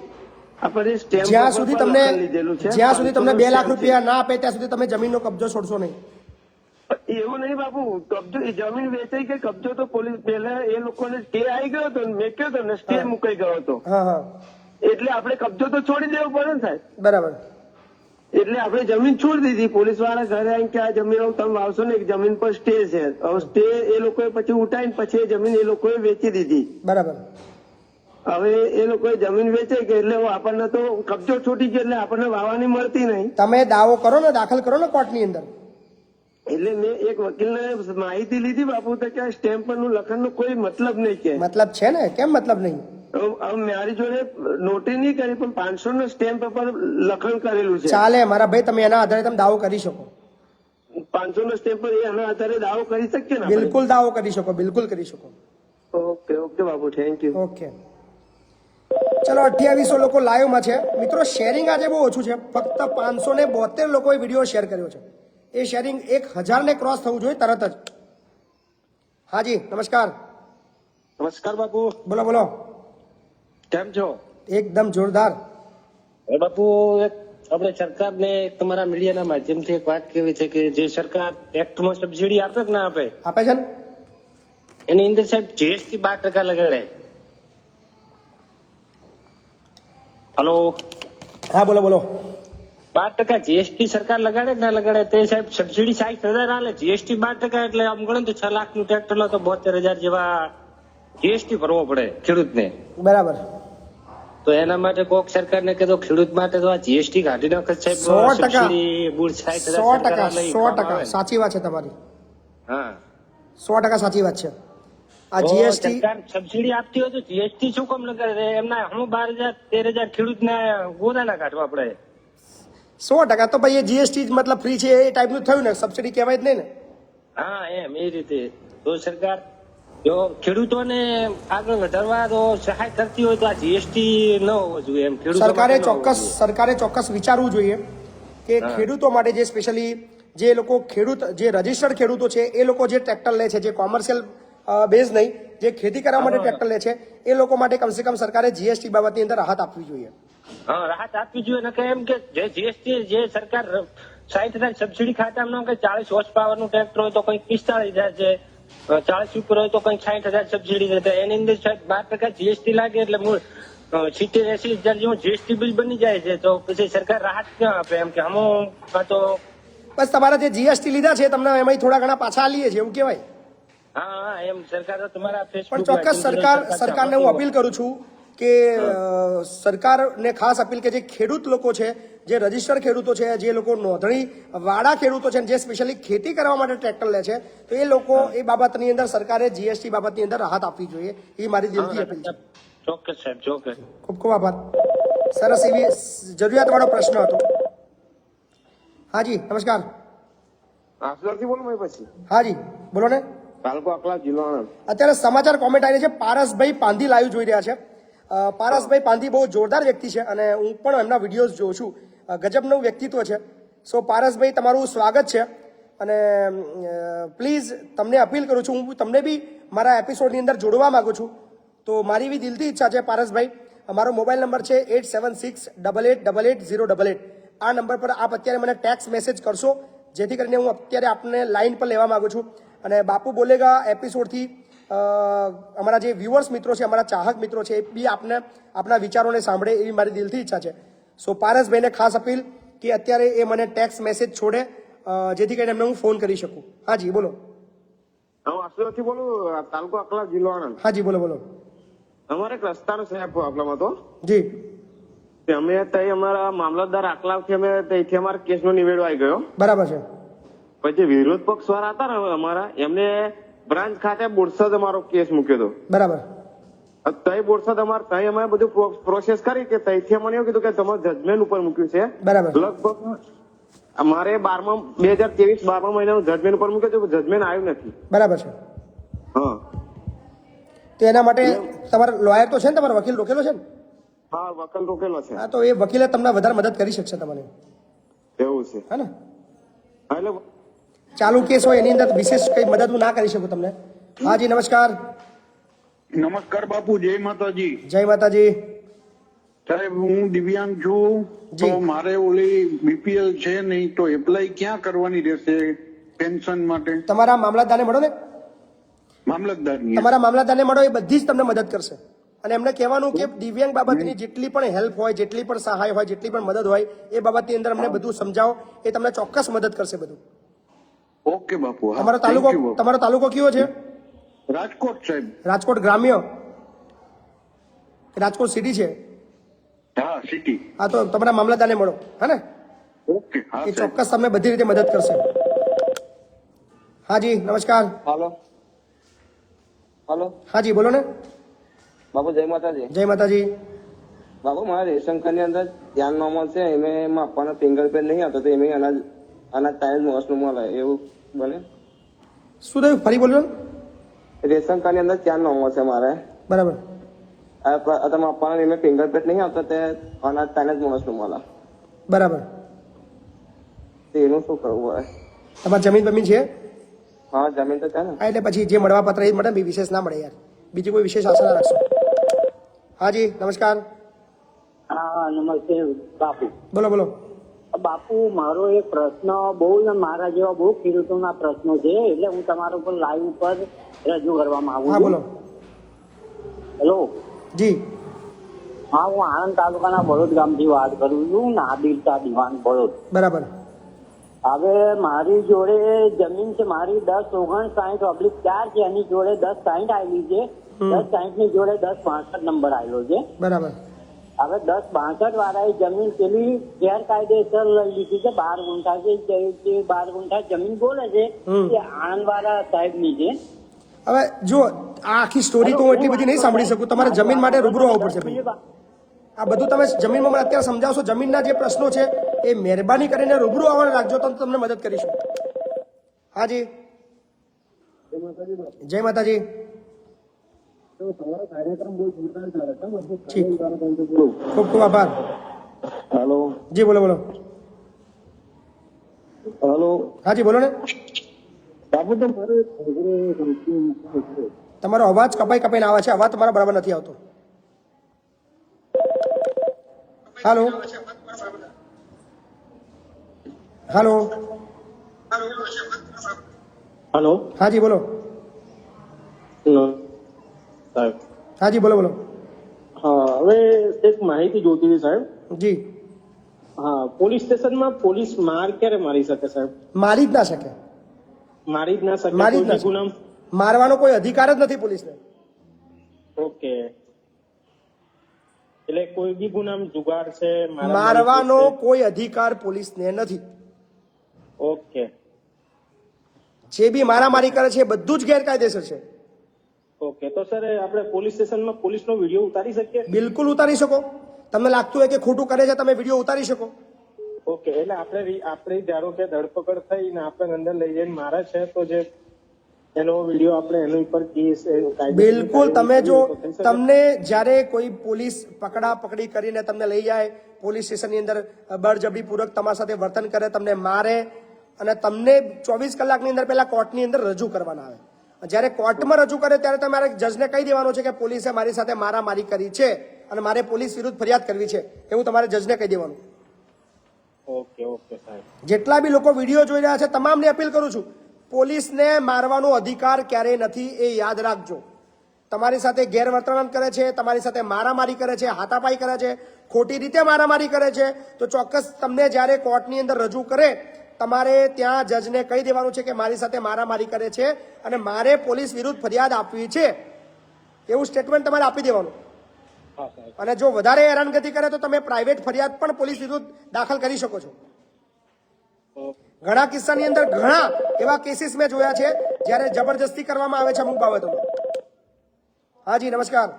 આપણે સ્ટેમ્પ જ્યાં સુધી તમને લીધેલું છે. 2 લાખ રૂપિયા ના આપે ત્યાં સુધી તમે જમીનનો કબજો છોડશો નહીં. એવું નહીં બાપુ, કબજો જમીન વેચાઈ કે કબજો તો પોલીસ પહેલા એ લોકોને સ્ટે આવી ગયો હતો ને મેં કહ્યું હતો ને સ્ટે મુકાઈ ગયો હતો, હા હા એટલે આપણે કબજો તો છોડી દેવો પડે ને સાહેબ. બરાબર. એટલે આપણે જમીન છોડી દીધી. પોલીસ વાળા ઘરે આવીને કે આ જમીન તમે વાવશો ને જમીન પર સ્ટે છે. હવે સ્ટે એ લોકોએ પછી ઉઠાવીને પછી એ જમીન એ લોકોએ વેચી દીધી. બરાબર. હવે એ લોકોએ જમીન વેચાઈ ગઈ એટલે આપણને તો કબજો છૂટી ગયો એટલે આપણને વાવવાની મળતી નહીં. તમે દાવો કરો ને, દાખલ કરો ને કોર્ટની અંદર. એટલે મેં એક વકીલને માહિતી લીધી બાપુ તો કે સ્ટેમ્પ પરનું લખનનો કોઈ મતલબ નહીં કે. મતલબ છે ને, કેમ મતલબ નહીં? હવે મારી જોડે નોટરી નહીં કરી પણ 500 નો સ્ટેમ્પ પર લખણ કરેલું છે. ચાલે મારા ભાઈ, તમે એના આધારે તમે દાવો કરી શકો. 500 નો સ્ટેમ્પ પર એના આધારે દાવો કરી શકીએ ને આપણે? બિલકુલ દાવો કરી શકો, બિલકુલ કરી શકો. Okay okay Bapu, thank you. Okay ચલો, 2800 લોકો લાઈવમાં છે મિત્રો. શેરિંગ આજે બહુ ઓછું છે, ફક્ત 572 લોકોએ વિડીયો શેર કર્યો છે. એ શેરિંગ 1000 ને ક્રોસ થવું જોઈએ તરત જ. હાજી નમસ્કાર. નમસ્કાર બાપુ, બોલો બોલો, કેમ છો? એકદમ જોરદાર. બાપુ, એક આપણે સરકારને તમારા મીડિયાના માધ્યમથી એક વાત કહેવી છે કે જે સરકાર એક્ટમાં સબસિડી આપે કે ના આપે, આપે છે ને, એની અંદર સાહેબ જીએસટી 12% લગાડે. હલો, હા બોલો બોલો. 12% જીએસટી સરકાર લગાડે કે ના લગાડે તે સાહેબ સબસિડી 60,000 આલે, જીએસટી 12% એટલે આમ ગણો તો 6 લાખનું ટ્રેક્ટર લો તો 72,000 જેવા જીએસટી ભરવો પડે ખેડૂતને. બરાબર. તો એના માટે કોક સરકારને કીધું ખેડૂત માટે તો આ જીએસટી કાઢી નાખે સાહેબ. 100% સાચી વાત છે તમારી. હા, 100% સાચી વાત છે. આ જીએસટી સરકાર સબસિડી આપતી હોય તો જીએસટી શું કામ લગાડે? એમના હું 12,000-13,000 ખેડૂતને ગોદાના કાઢવા પડે. 100% તો ભાઈ એ જીએસટી મતલબ ફ્રી છે એ ટાઈપનું થયું ને, સબસિડી કહેવાય જ નહીં ને. હા, એમ એ રીતે તો સરકાર જો ખેડૂતોને આગળ વધારવા તો સહાય કરતી હોય તો આ જીએસટી ન હોવો જોઈએ એમ. સરકારે ચોક્કસ વિચારવું જોઈએ કે ખેડૂતો માટે, જે સ્પેશિયલી જે લોકો જે રજીસ્ટર્ડ ખેડૂતો છે એ લોકો જે ટ્રેક્ટર લે છે, જે કોમર્શિયલ બેઝ નહીં, જે ખેતી કરવા માટે ટ્રેક્ટર લે છે એ લોકો માટે કમસે કમ સરકારે જીએસટી બાબતની અંદર રાહત આપવી જોઈએ. હા, રાહત આપવી જોઈએ ને કે એમ કે જે જીએસટી જે સરકાર 60,000 સબસિડી ખાતામાં કે 40 હોર્સ પાવર નું ટ્રેક્ટર હોય તો કંઈક 45,000 છે, 40 ઉપર હોય તો કંઈક 60,000 સબસિડી છે. એની અંદર 12% જીએસટી લાગે એટલે 70-80,000 જેવું જીએસટી બિલ બની જાય છે. તો પછી સરકાર રાહત ક્યાં આપે એમ કે અમુક તો બસ તમારા જે જીએસટી લીધા છે તમને એમાં થોડા ઘણા પાછા આલીએ છે એવું કહેવાય. હા, એમ સરકાર તમારા પણ ચોક્કસ સરકારને હું અપીલ કરું છું કે સરકારને ખાસ અપીલ કે જે ખેડૂત લોકો છે, જે રજીસ્ટર્ડ ખેડૂતો છે, જે લોકો નોંધણી વાળા ખેડૂતો છે, જે સ્પેશિયલી ખેતી કરવા માટે ટ્રેક્ટર લે છે, તો એ લોકો એ બાબતની અંદર સરકારે જીએસટી બાબતની અંદર રાહત આપવી જોઈએ. એ મારી દિલથી અપીલ છે. ચોક્કસ સાહેબ, ચોક્કસ. ખૂબ ખૂબ આભાર. સરસ એવી જરૂરિયાતવાળો પ્રશ્ન હતો. હાજી નમસ્કાર. આસુરથી બોલું મેં પછી. હાજી બોલો ને. તાલુકો અકલાવ, જિલ્લો આણંદ. અત્યારે સમાચાર કોમેન્ટ આવી છે. પારસભાઈ પાંધી લાઈવ જોઈ રહ્યા છે. પારસભાઈ પાંધી બહુ જોરદાર વ્યક્તિ છે અને હું પણ એમના વિડીયોઝ જોઉં છું. ગજબનું વ્યક્તિત્વ છે. સો પારસભાઈ, તમારું સ્વાગત છે અને પ્લીઝ તમને અપીલ કરું છું, હું તમને બી મારા એપિસોડની અંદર જોડવા માંગુ છું. તો મારી એવી દિલથી ઈચ્છા છે પારસભાઈ, મારો મોબાઈલ નંબર છે 8768888088. આ નંબર પર આપ અત્યારે મને ટેક્સ્ટ મેસેજ કરશો, જેથી કરીને હું અત્યારે આપને લાઈન પર લેવા માંગુ છું. અને બાપુ બોલેગા એપિસોડથી અમારા જે વ્યુઅર્સ મિત્રો છે, અમારા ચાહક મિત્રો છે, એ બી આપના વિચારોને સાંભળે એવી મારી દિલથી ઈચ્છા છે. સો પારસભાઈને ખાસ અપીલ કે અત્યારે એ મને ટેક્સ્ટ મેસેજ છોડે, જેથી કરીને એમને હું ફોન કરી શકું. હાજી બોલો. હું આસુરથી બોલું, તાલુકો અકલાવ, જિલ્લો આણંદ. હાજી બોલો બોલો. અમારે એક રસ્તાનો સાહેબ પ્રોબ્લેમ હતો. જી. અમે ત્યાં અમારા મામલતદાર આકલાવથી અમે ત્યાંથી અમારા કેસનો નિવેડો આવી ગયો. બરાબર છે. પછી વિરોધ પક્ષ વાળા હતા ને અમારા, એમને બ્રાન્ચ ખાતે બોરસદ અમારો કેસ મૂક્યો હતો. બરાબર. તઈ બોરસદ અમારે તઈ અમે બધું પ્રોસેસ કરી કે તઈથી મને એવું કીધું કે તમારે જજમેન્ટ ઉપર મૂક્યું છે. બરાબર. લગભગ અમારે 2023-12 મહિનાનું જજમેન્ટ ઉપર મૂક્યું હતું, જજમેન્ટ આવ્યું નથી. બરાબર છે. હા, તો એના માટે તમારા લોયર તો છે ને, તમારો વકીલ રોકેલો છે ને? હા, વકીલ રોકેલો છે. હા, તો એ વકીલે તમને વધારે મદદ કરી શકશે તમને. એવું છે હા ને? એટલે ચાલુ કેસ હોય એની અંદર વિશેષ કઈ મદદ હું ના કરી શકું તમને. હાજી નમસ્કાર. નમસ્કાર બાપુ, જય માતાજી. જય માતાજી. સાહેબ, હું દિવ્યાંગ છું, તો મારે ઓલી બીપીએલ છે નહીં, તો એપ્લાય ક્યાં કરવાની રહેશે? પેન્શન માટે તમારા મામલતદારને મળો ને, મામલતદારની તમારા મામલતદારને મળો, એ બધી જ તમને મદદ કરશે. અને એમને કહેવાનું કે દિવ્યાંગ બાબતની જેટલી પણ હેલ્પ હોય, જેટલી પણ સહાય હોય, જેટલી પણ મદદ હોય, એ બાબતની અંદર અમને બધું સમજાવો, એ તમને ચોક્કસ મદદ કરશે બધું. ઓકે બાપુ. હા, તમારો તાલુકો કયો છે? રાજકોટ સાહેબ. રાજકોટ ગ્રામ્ય, રાજકોટ સિટી છે? હા, સિટી. હા, તો તમારા મામલતદારને મળો, હા ને? ઓકે. હા એ ચોક્કસ તમને બધી રીતે મદદ કરશે. હાજી નમસ્કાર. હાલો હાલો. હાજી બોલો ને. બાપુ જય માતાજી. જય માતાજી. બાપુ મારા રેશન કાર્ડ ની અંદર ધ્યાન નામો છે, એમાં આપવાનો ફિંગરપ્રિન્ટ નહીં આવતો, તો એમાં અનાજ ટાઈમ મોસનું મળે એવું બને? શું થયું, ફરી બોલો. રેશન કાર્ડ ની અંદર ધ્યાન નામો છે મારે, બરાબર. તમે આપવાના એમાં ફિંગરપ્રિન્ટ નહીં આવતો, તે અનાજ ટાઈમ જ મોસનું મળે, બરાબર. એનું શું કરવું હોય? તમારી જમીન બમીન છે? હા, જમીન તો છે ને. હા, એટલે પછી જે મળવા પત્ર એ મળે, વિશેષ ના મળે યાર, બીજી કોઈ વિશેષ આશા ના રાખશો. હાજી નમસ્કાર. હા નમસ્તે બાપુ. બોલો બોલો. બાપુ મારો એક પ્રશ્ન બહુ ને મારા જેવા બહુ ખેડૂતોના પ્રશ્નો છે, એટલે હું તમારા ઉપર લાઈવ ઉપર રજૂ કરવા માંગુ છું. હા બોલો. હેલો જી. હા, હું આણંદ તાલુકાના બળોદ ગામથી વાત કરું છું, નાદિર શાહ દિવાન બળોદ. બરાબર. હવે મારી જોડે જમીન છે, મારી 1059/4 છે, એની જોડે 1060 આવેલી છે, 1060 ની જોડે 1062 નંબર આવેલો છે. બરાબર. હવે 1062 વાળાએ જમીન પેલી ગેરકાયદેસર લઈ લીધી છે, 12 ગુંઠા છે, જે 12 ગુંઠા જમીન બોલે છે એ આણંદ વાળા સાહેબ ની છે. હવે જો આ આખી સ્ટોરી તો હું એટલી બધી નહીં સાંભળી શકું, તમારે જમીન માટે રૂબરૂ આવવું પડશે ભાઈ. આ બધું તમે જમીનમાં મને અત્યારે સમજાવશો, જમીનના જે પ્રશ્નો છે એ મહેરબાની કરીને રૂબરૂ આવવાનું રાખજો, તો તમને મદદ કરીશું. હાજી જય માતાજી. ખૂબ ખૂબ આભાર. હેલો. જી બોલો બોલો. હેલો. હાજી બોલો ને. બાપુ તો મારે તમારો અવાજ કપાઈને આવે છે, અવાજ તમારો બરાબર નથી આવતો. હાલો હાલો. હેલો. હાજી બોલો. હાજી બોલો બોલો. હા, હવે એક માહિતી જોતી હતી સાહેબ. જી. હા, પોલીસ સ્ટેશનમાં પોલીસ માર ક્યારે મારી શકે સાહેબ? મારી જ ના શકે. મારી જ ના શકે? મારી જ ના શકે. મારવાનો કોઈ અધિકાર જ નથી પોલીસને. ઓકે, એટલે કોઈ બી ગુનામાં જુગાર છે, મારવાનો કોઈ અધિકાર પોલીસને નથી. ઓકે. જે બી મારામારી કરે છે એ બધું જ ગેરકાયદેસર છે. ઓકે, તો સર આપણે પોલીસ સ્ટેશનમાં પોલીસનો વિડીયો ઉતારી શકીએ? બિલકુલ ઉતારી શકો. તમને લાગતું હોય કે ખોટું કરે છે, તમે વિડીયો ઉતારી શકો. ઓકે, એટલે આપણે ધારો કે ધરપકડ થઈ ને આપણે અંદર લઈ જઈને મારે છે, તો જે એનો વિડીયો આપણે એની ઉપર કેસ બિલકુલ. તમે જો તમને જ્યારે કોઈ પોલીસ પકડી કરીને તમને લઈ જાય, પોલીસ સ્ટેશનની અંદર બળજબરી પૂર્વક તમારા સાથે વર્તન કરે, તમને મારે અને તમને 24 કલાકની અંદર પહેલા કોર્ટની અંદર રજૂ કરવાના આવે. જ્યારે કોર્ટમાં રજૂ કરે ત્યારે તમારે જજને કહી દેવાનું છે કે પોલીસે મારી સાથે મારામારી કરી છે અને મારે પોલીસ વિરુદ્ધ ફરિયાદ કરવી છે, એવું તમારે જજને કહી દેવાનું. ઓકે ઓકે સાહેબ. જેટલા બી લોકો વિડીયો જોઈ રહ્યા છે તમામને અપીલ કરું છું, પોલીસને મારવાનો અધિકાર ક્યારેય નથી, એ યાદ રાખજો. તમારી સાથે ગેરવર્તણૂક કરે છે, તમારી સાથે મારામારી કરે છે, હાથાપાઈ કરે છે, ખોટી રીતે મારામારી કરે છે, તો ચોક્કસ તમને જ્યારે કોર્ટની અંદર રજૂ કરે તમારે ત્યાં જજને કહી દેવાનું છે કે મારી સાથે મારામારી કરે છે અને મારે પોલીસ વિરુદ્ધ ફરિયાદ આપવી છે, એવું સ્ટેટમેન્ટ તમારે આપી દેવાનું. અને જો વધારે હેરાનગતિ કરે તો તમે પ્રાઇવેટ ફરિયાદ પણ પોલીસ વિરુદ્ધ દાખલ કરી શકો છો. ઘણા કિસ્સાની અંદર ઘણા એવા કેસીસ મેં જોયા છે જ્યારે જબરજસ્તી કરવામાં આવે છે અમુક બાબતોમાં. હાજી નમસ્કાર.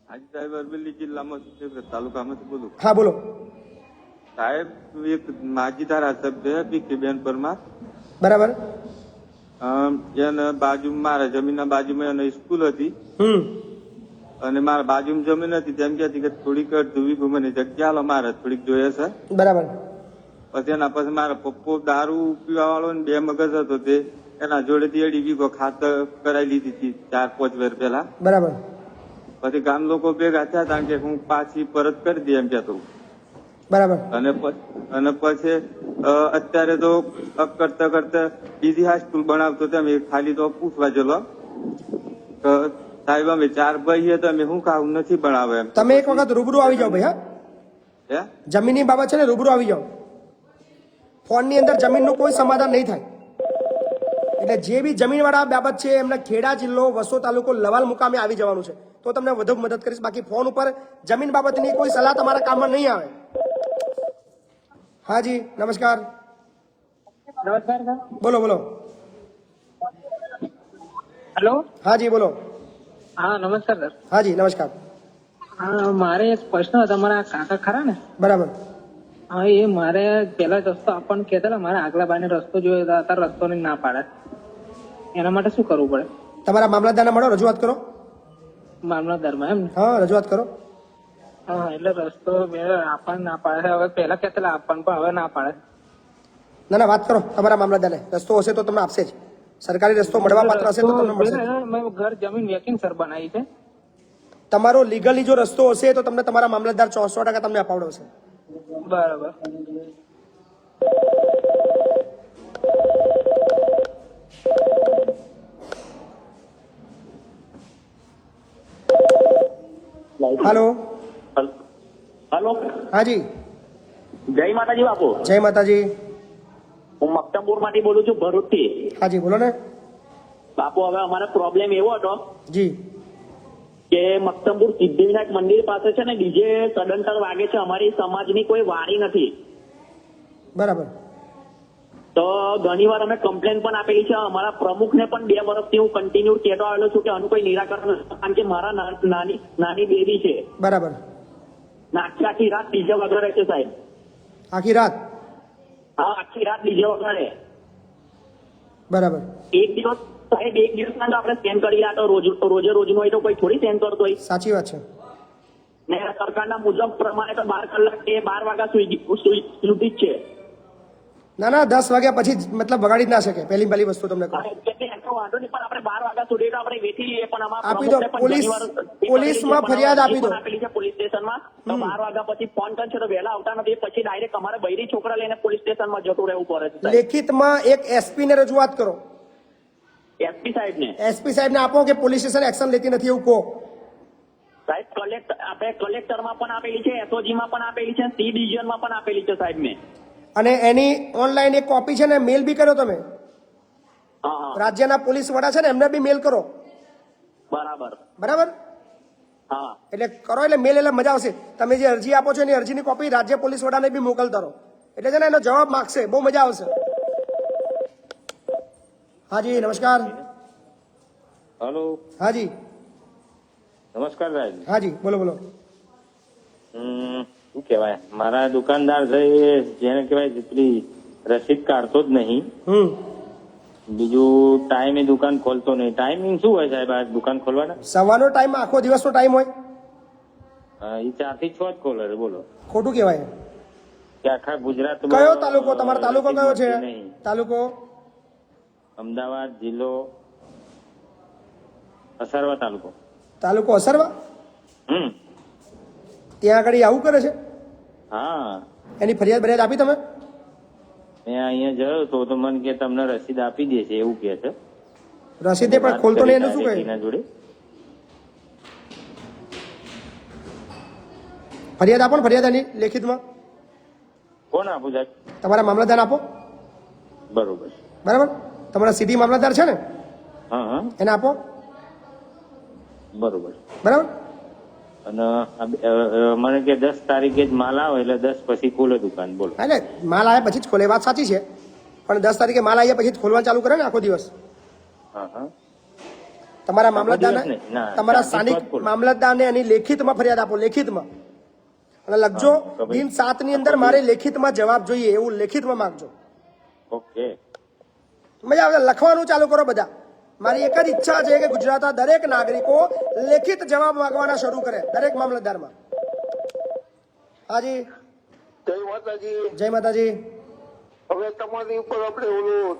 હાજી સાહેબ, અરવલ્લી જિલ્લામાં તાલુકામાંથી બોલું. હા બોલો સાહેબ. એક માજી ધારાસભ્ય ભીખીબેન પરમાર. બરાબર. એને બાજુ મારા જમીનના બાજુમાં એને સ્કૂલ હતી અને મારા બાજુમાં જમીન હતી, તેમ કહેતી કે થોડીક અડધી મને જગ્યા મારે થોડીક જોઈએ છે. બરાબર. પછી એના પછી મારા પપ્પો દારૂ પીવા વાળો ને 2 મગજ હતો, તે એના જોડેથી 1.5 વીઘો ખાતર કરાવી લીધી હતી 4-5 વર્ષ પહેલા. બરાબર. પછી ગામ લોકો ભેગા થયા કારણ કે હું પાછી પરત કરી દે એમ કેતો. બરાબર. અને પછી અત્યારે તો કરતા કરતા બીજી હાઈસ્કૂલ બનાવતો તેમ ખાલી તો પૂછવા ચલો સાહેબ અમે 4 ભાઈ તો અમે શું કામ નથી બનાવે એમ. તમે એક વખત રૂબરૂ આવી જાઓ ભાઈ. હા, જમીનની બાબત છે ને, રૂબરૂ આવી જાઓ. ફોનની અંદર જમીનનું કોઈ સમાધાન નહીં થાય. એટલે જે બી જમીનવાળા બાબત છે એમને ખેડા જિલ્લો, વસો તાલુકો, લવાલ મુકામે આવી જવાનું છે, તો તમને વધુ મદદ કરીશ. બાકી ફોન ઉપર જમીન બાબતની કોઈ સલાહ તમારા કામમાં નહીં આવે. હા જી, નમસ્કાર. નમસ્કાર સર. બોલો બોલો. હેલો. હા જી બોલો. હા નમસ્કાર સર. હા જી નમસ્કાર. હા, મારે એક પ્રશ્ન હતો. અમારા કાકા ખરા ને, બરાબર. હા, એ મારે પેલા રસ્તો આપણને કહેતા મારે આગલા બાને રસ્તો જોયો હતો, અત્યારે રસ્તો ના પાડે. એના માટે શું કરવું પડે? તમારા મામલતદારને મળો, રજૂઆત કરો. મામલતદારમાં એમ? હા, રજૂઆત કરો. હા, એટલે રસ્તો આપણને ના પાડે. હવે પેલા કહેતા આપણને, પણ હવે ના પાડે. ના ના, વાત કરો તમારા મામલતદારને. રસ્તો હશે તો તમને આપશે જ. સરકારી રસ્તો મળવા પાત્ર હશે તો તમને મળશે. મેં ઘર જમીન વેકિંગ સર બનાવી છે. તમારો લીગલી જો રસ્તો હશે તો તમને તમારા મામલતદાર 100% તમને અપાવડશે. બરાબર. હાલો. હેલો. હાજી. જય માતાજી બાપુ. જય માતાજી. હું મક્તમપુર માંથી બોલું છું, ભરૂચ થી. હાજી બોલો ને. બાપુ હવે અમારો પ્રોબ્લેમ એવો હતો જી કે મક્તમપુર સિદ્ધિવિનાયક મંદિર પાસે છે ને ડીજે સડંતર વાગે છે. અમારી સમાજની કોઈ વારી નથી. બરાબર. તો ઘણી વાર અમે કમ્પ્લેન પણ આપેલી છે. અમારા પ્રમુખને પણ 2 વર્ષથી હું કન્ટિન્યુ કહેતો આવેલો છું કે આનું કોઈ નિરાકરણ નથી. કારણ કે મારા નાની બેબી છે. બરાબર. આખી રાત ડીજે વગાડે છે સાહેબ. આખી રાત? હા, આખી રાત ડીજે વગાડે. બરાબર. એક દિવસ સાહેબ, એક દિવસમાં તો આપણે સ્કેન કરી લા તો રોજે રોજનું હોય તો કોઈ થોડી સ્કેન કરતો હોય. સાચી વાત છે. ને સરકારના મુજબ પ્રમાણે તો 12 કલાક કે 12 વાગ્યા સુધી જ છે. ના ના, 10 વાગ્યા પછી મતલબ વગાડી જ ના શકે. પહેલી વસ્તુ તમને કહું. વાંધો નહીં, પણ આપણે 12 વાગ્યા સુધી તો આપણે વેચી લઈએ. પણ આપી દો. પોલીસમાં ફરિયાદ આપી દો. આપેલી છે પોલીસ સ્ટેશનમાં. તો 12 વાગ્યા પછી ફોન કરશે તો વહેલા આવતા નથી. પછી ડાયરેક્ટ અમારે બૈરી છોકરા લઈને પોલીસ સ્ટેશનમાં જતું રહેવું પડે છે. લેખિતમાં એક એસપી ને રજૂઆત કરો. એસપી સાહેબને આપો કે પોલીસ સ્ટેશન એક્શન લેતી નથી એવું કહો. સાહેબ, આપણે કલેક્ટરમાં પણ આપેલી છે, એસઓજીમાં પણ આપેલી છે, સી ડિવિઝનમાં પણ આપેલી છે સાહેબ મેં. અને એની ઓનલાઈન એક કોપી છે ને, મેલ બી કર્યો તમે. રાજ્યના પોલીસ વડા છે ને, એમને બી મેલ કરો. બરાબર. હા, એટલે કરો. એટલે મેલ એટલે મજા આવશે. તમે જે અરજી આપો છો એની અરજીની કોપી રાજ્ય પોલીસ વડાને બી મોકલતા રહો. એટલે છે ને એનો જવાબ માંગશે. બહુ મજા આવશે. હાજી નમસ્કાર. હેલો. હાજી નમસ્કાર સાહેબ. હાજી બોલો બોલો. શું કેવાય, મારા દુકાનદાર છે જેને કેવાય પેલી રસીદ કાઢતો જ નહીં. બીજું ટાઈમે દુકાન ખોલતો નહીં. ટાઈમિંગ શું હોય સાહેબ આ દુકાન ખોલવાના? સવારનો ટાઈમ, આખો દિવસનો ટાઈમ હોય. એ 4 થી 6 જ ખોલે છે. બોલો, ખોટું કહેવાય. કે આખા ગુજરાત. કયો તાલુકો તમારો? તાલુકો કયો છે? તાલુકો અમદાવાદ, જિલ્લો અસરવા તાલુકો. તાલુકો અસરવા? ત્યાં આગળ આવું કરે છે? હા. એની ફરિયાદ આપી તમે? મેં અહીંયા જયો તો મને કે તમને રસીદ આપી દેશે એવું કે છે. રસીદે પણ ખોલતો નહીં, એનું શું કહે? જોડે ફરિયાદ આપો ને. ફરિયાદ એની લેખિતમાં કોણ આપું સાહેબ? તમારા મામલતદાર આપો. બરોબર. તમારા સીધી મામલતદાર છે ને, હા, એને આપો. બરોબર. અને મને કે 10 તારીખે જ માલ આવે એટલે 10 પછી ખોલે દુકાન. બોલો. એટલે માલ આવ્યા પછી જ ખોલે, વાત સાચી છે. પણ 10 તારીખે માલ આવ્યા પછી જ ખોલવાનું ચાલુ કરે ને આખો દિવસ. તમારા મામલતદારને, તમારા સ્થાનિક મામલતદારને એની લેખિતમાં ફરિયાદ આપો. લેખિતમાં. અને લખજો દિન 7 ની અંદર મારે લેખિતમાં જવાબ જોઈએ એવું લેખિતમાં માંગજો. ઓકે. મજા આવે. લખવાનું ચાલુ કરો બધા. મારી એક જ ઈચ્છા છે કે ગુજરાતના દરેક નાગરિકો લેખિત જવાબ માંગવાના શરૂ કરે, દરેક મામલતદારમાં. હાજી જય માતાજી. હવે તમારી ઉપર આપણે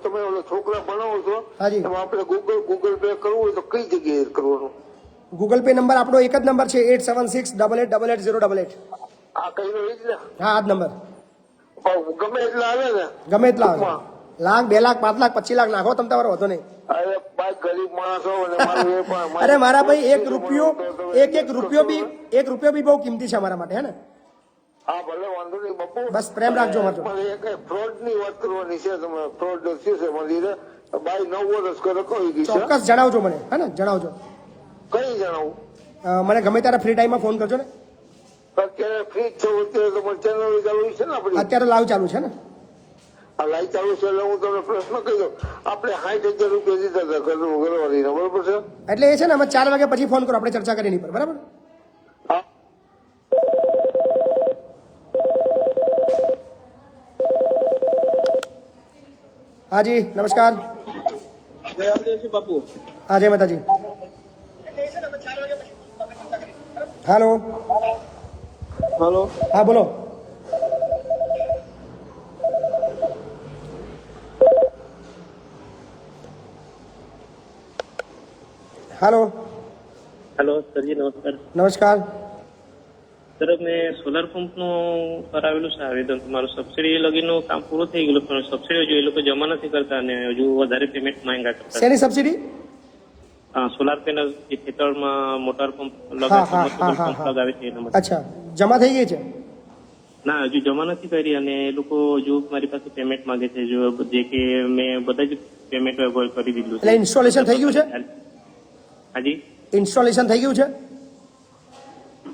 તમે છોકરા ભણાવો છો, હાજી, આપણે ગૂગલ પે કરવું હોય તો કઈ જગ્યાએ કરવાનું? ગૂગલ પે નંબર આપણો એક જ નંબર છે, 87688880888. આ કઈ નો જ ને હા આ જ નંબર ગમે એટલા આવે ને ગમે એટલા આવે. લાખ 2 લાખ 5 લાખ 25 લાખ નાખો તમે તમારો વધો નહીં. અરે ભાઈ ગરીબ માણસો અને મારું એ પણ અરે મારા ભાઈ એક રૂપિયો બી બહુ કિંમતી છે અમારા માટે, હે ને? હા ભલે વાંધો નહીં બાપુ, બસ પ્રેમ રાખજો મારો. પણ એ કઈ ફ્રોડ ની વાત કરવાની છે, તમે ફ્રોડ થયું છે મને લીધે બાઈ 9 વર્ષ કરે કહી ગઈ છે. ચોક્કસ જણાવજો મને, હે ને? જણાવજો. કઈ જણાવું? મને ગમે ત્યારે ફ્રી ટાઈમમાં ફોન કરજો ને. અત્યારે ફ્રી છો અત્યારે તમારી ચેનલ ચાલુ છે ને આપડી? અત્યારે લાઈવ ચાલુ છે ને? આ લાઈવ ચાલુ છે એટલે હું તમને પ્રશ્ન કહી દઉં. આપણે 60,000 રૂપિયા દીધા હતા ઘરવાળી, બરોબર છે? એટલે એ છે ને અમે 4 વાગ્યા પછી ફોન કરો, આપણે ચર્ચા કરીએ એની પર, બરાબર? હાજી નમસ્કાર. બાપુ હા જય માતાજી. હેલો. હેલો. હા બોલો. હેલો. હેલો સરજી નમસ્કાર. નમસ્કાર. સર મેં સોલાર પંપ નું કરાવેલું છે આવેદન. તમારું સબસિડી લગીનું કામ પૂરું થઈ ગયેલું, પણ સબસિડી હજુ એ લોકો જમા નથી કરતા અને હજુ વધારે પેમેન્ટ માંગ્યા કરતા. શેની સબસિડી? સોલાર પેનલ જે ખેતરમાં મોટર પંપ લગાવે છે એના માટે. અચ્છા, જમા થઈ ગઈ છે? ના હજુ જમા નથી કરી અને એ લોકો હજુ મારી પાસે પેમેન્ટ માંગે છે, જો જે કે મેં બધા જ પેમેન્ટ કરી દીધું એટલે ઇન્સ્ટોલેશન થઈ ગયું છે? હાજી ઇન્સ્ટોલેશન થઈ ગયું છે?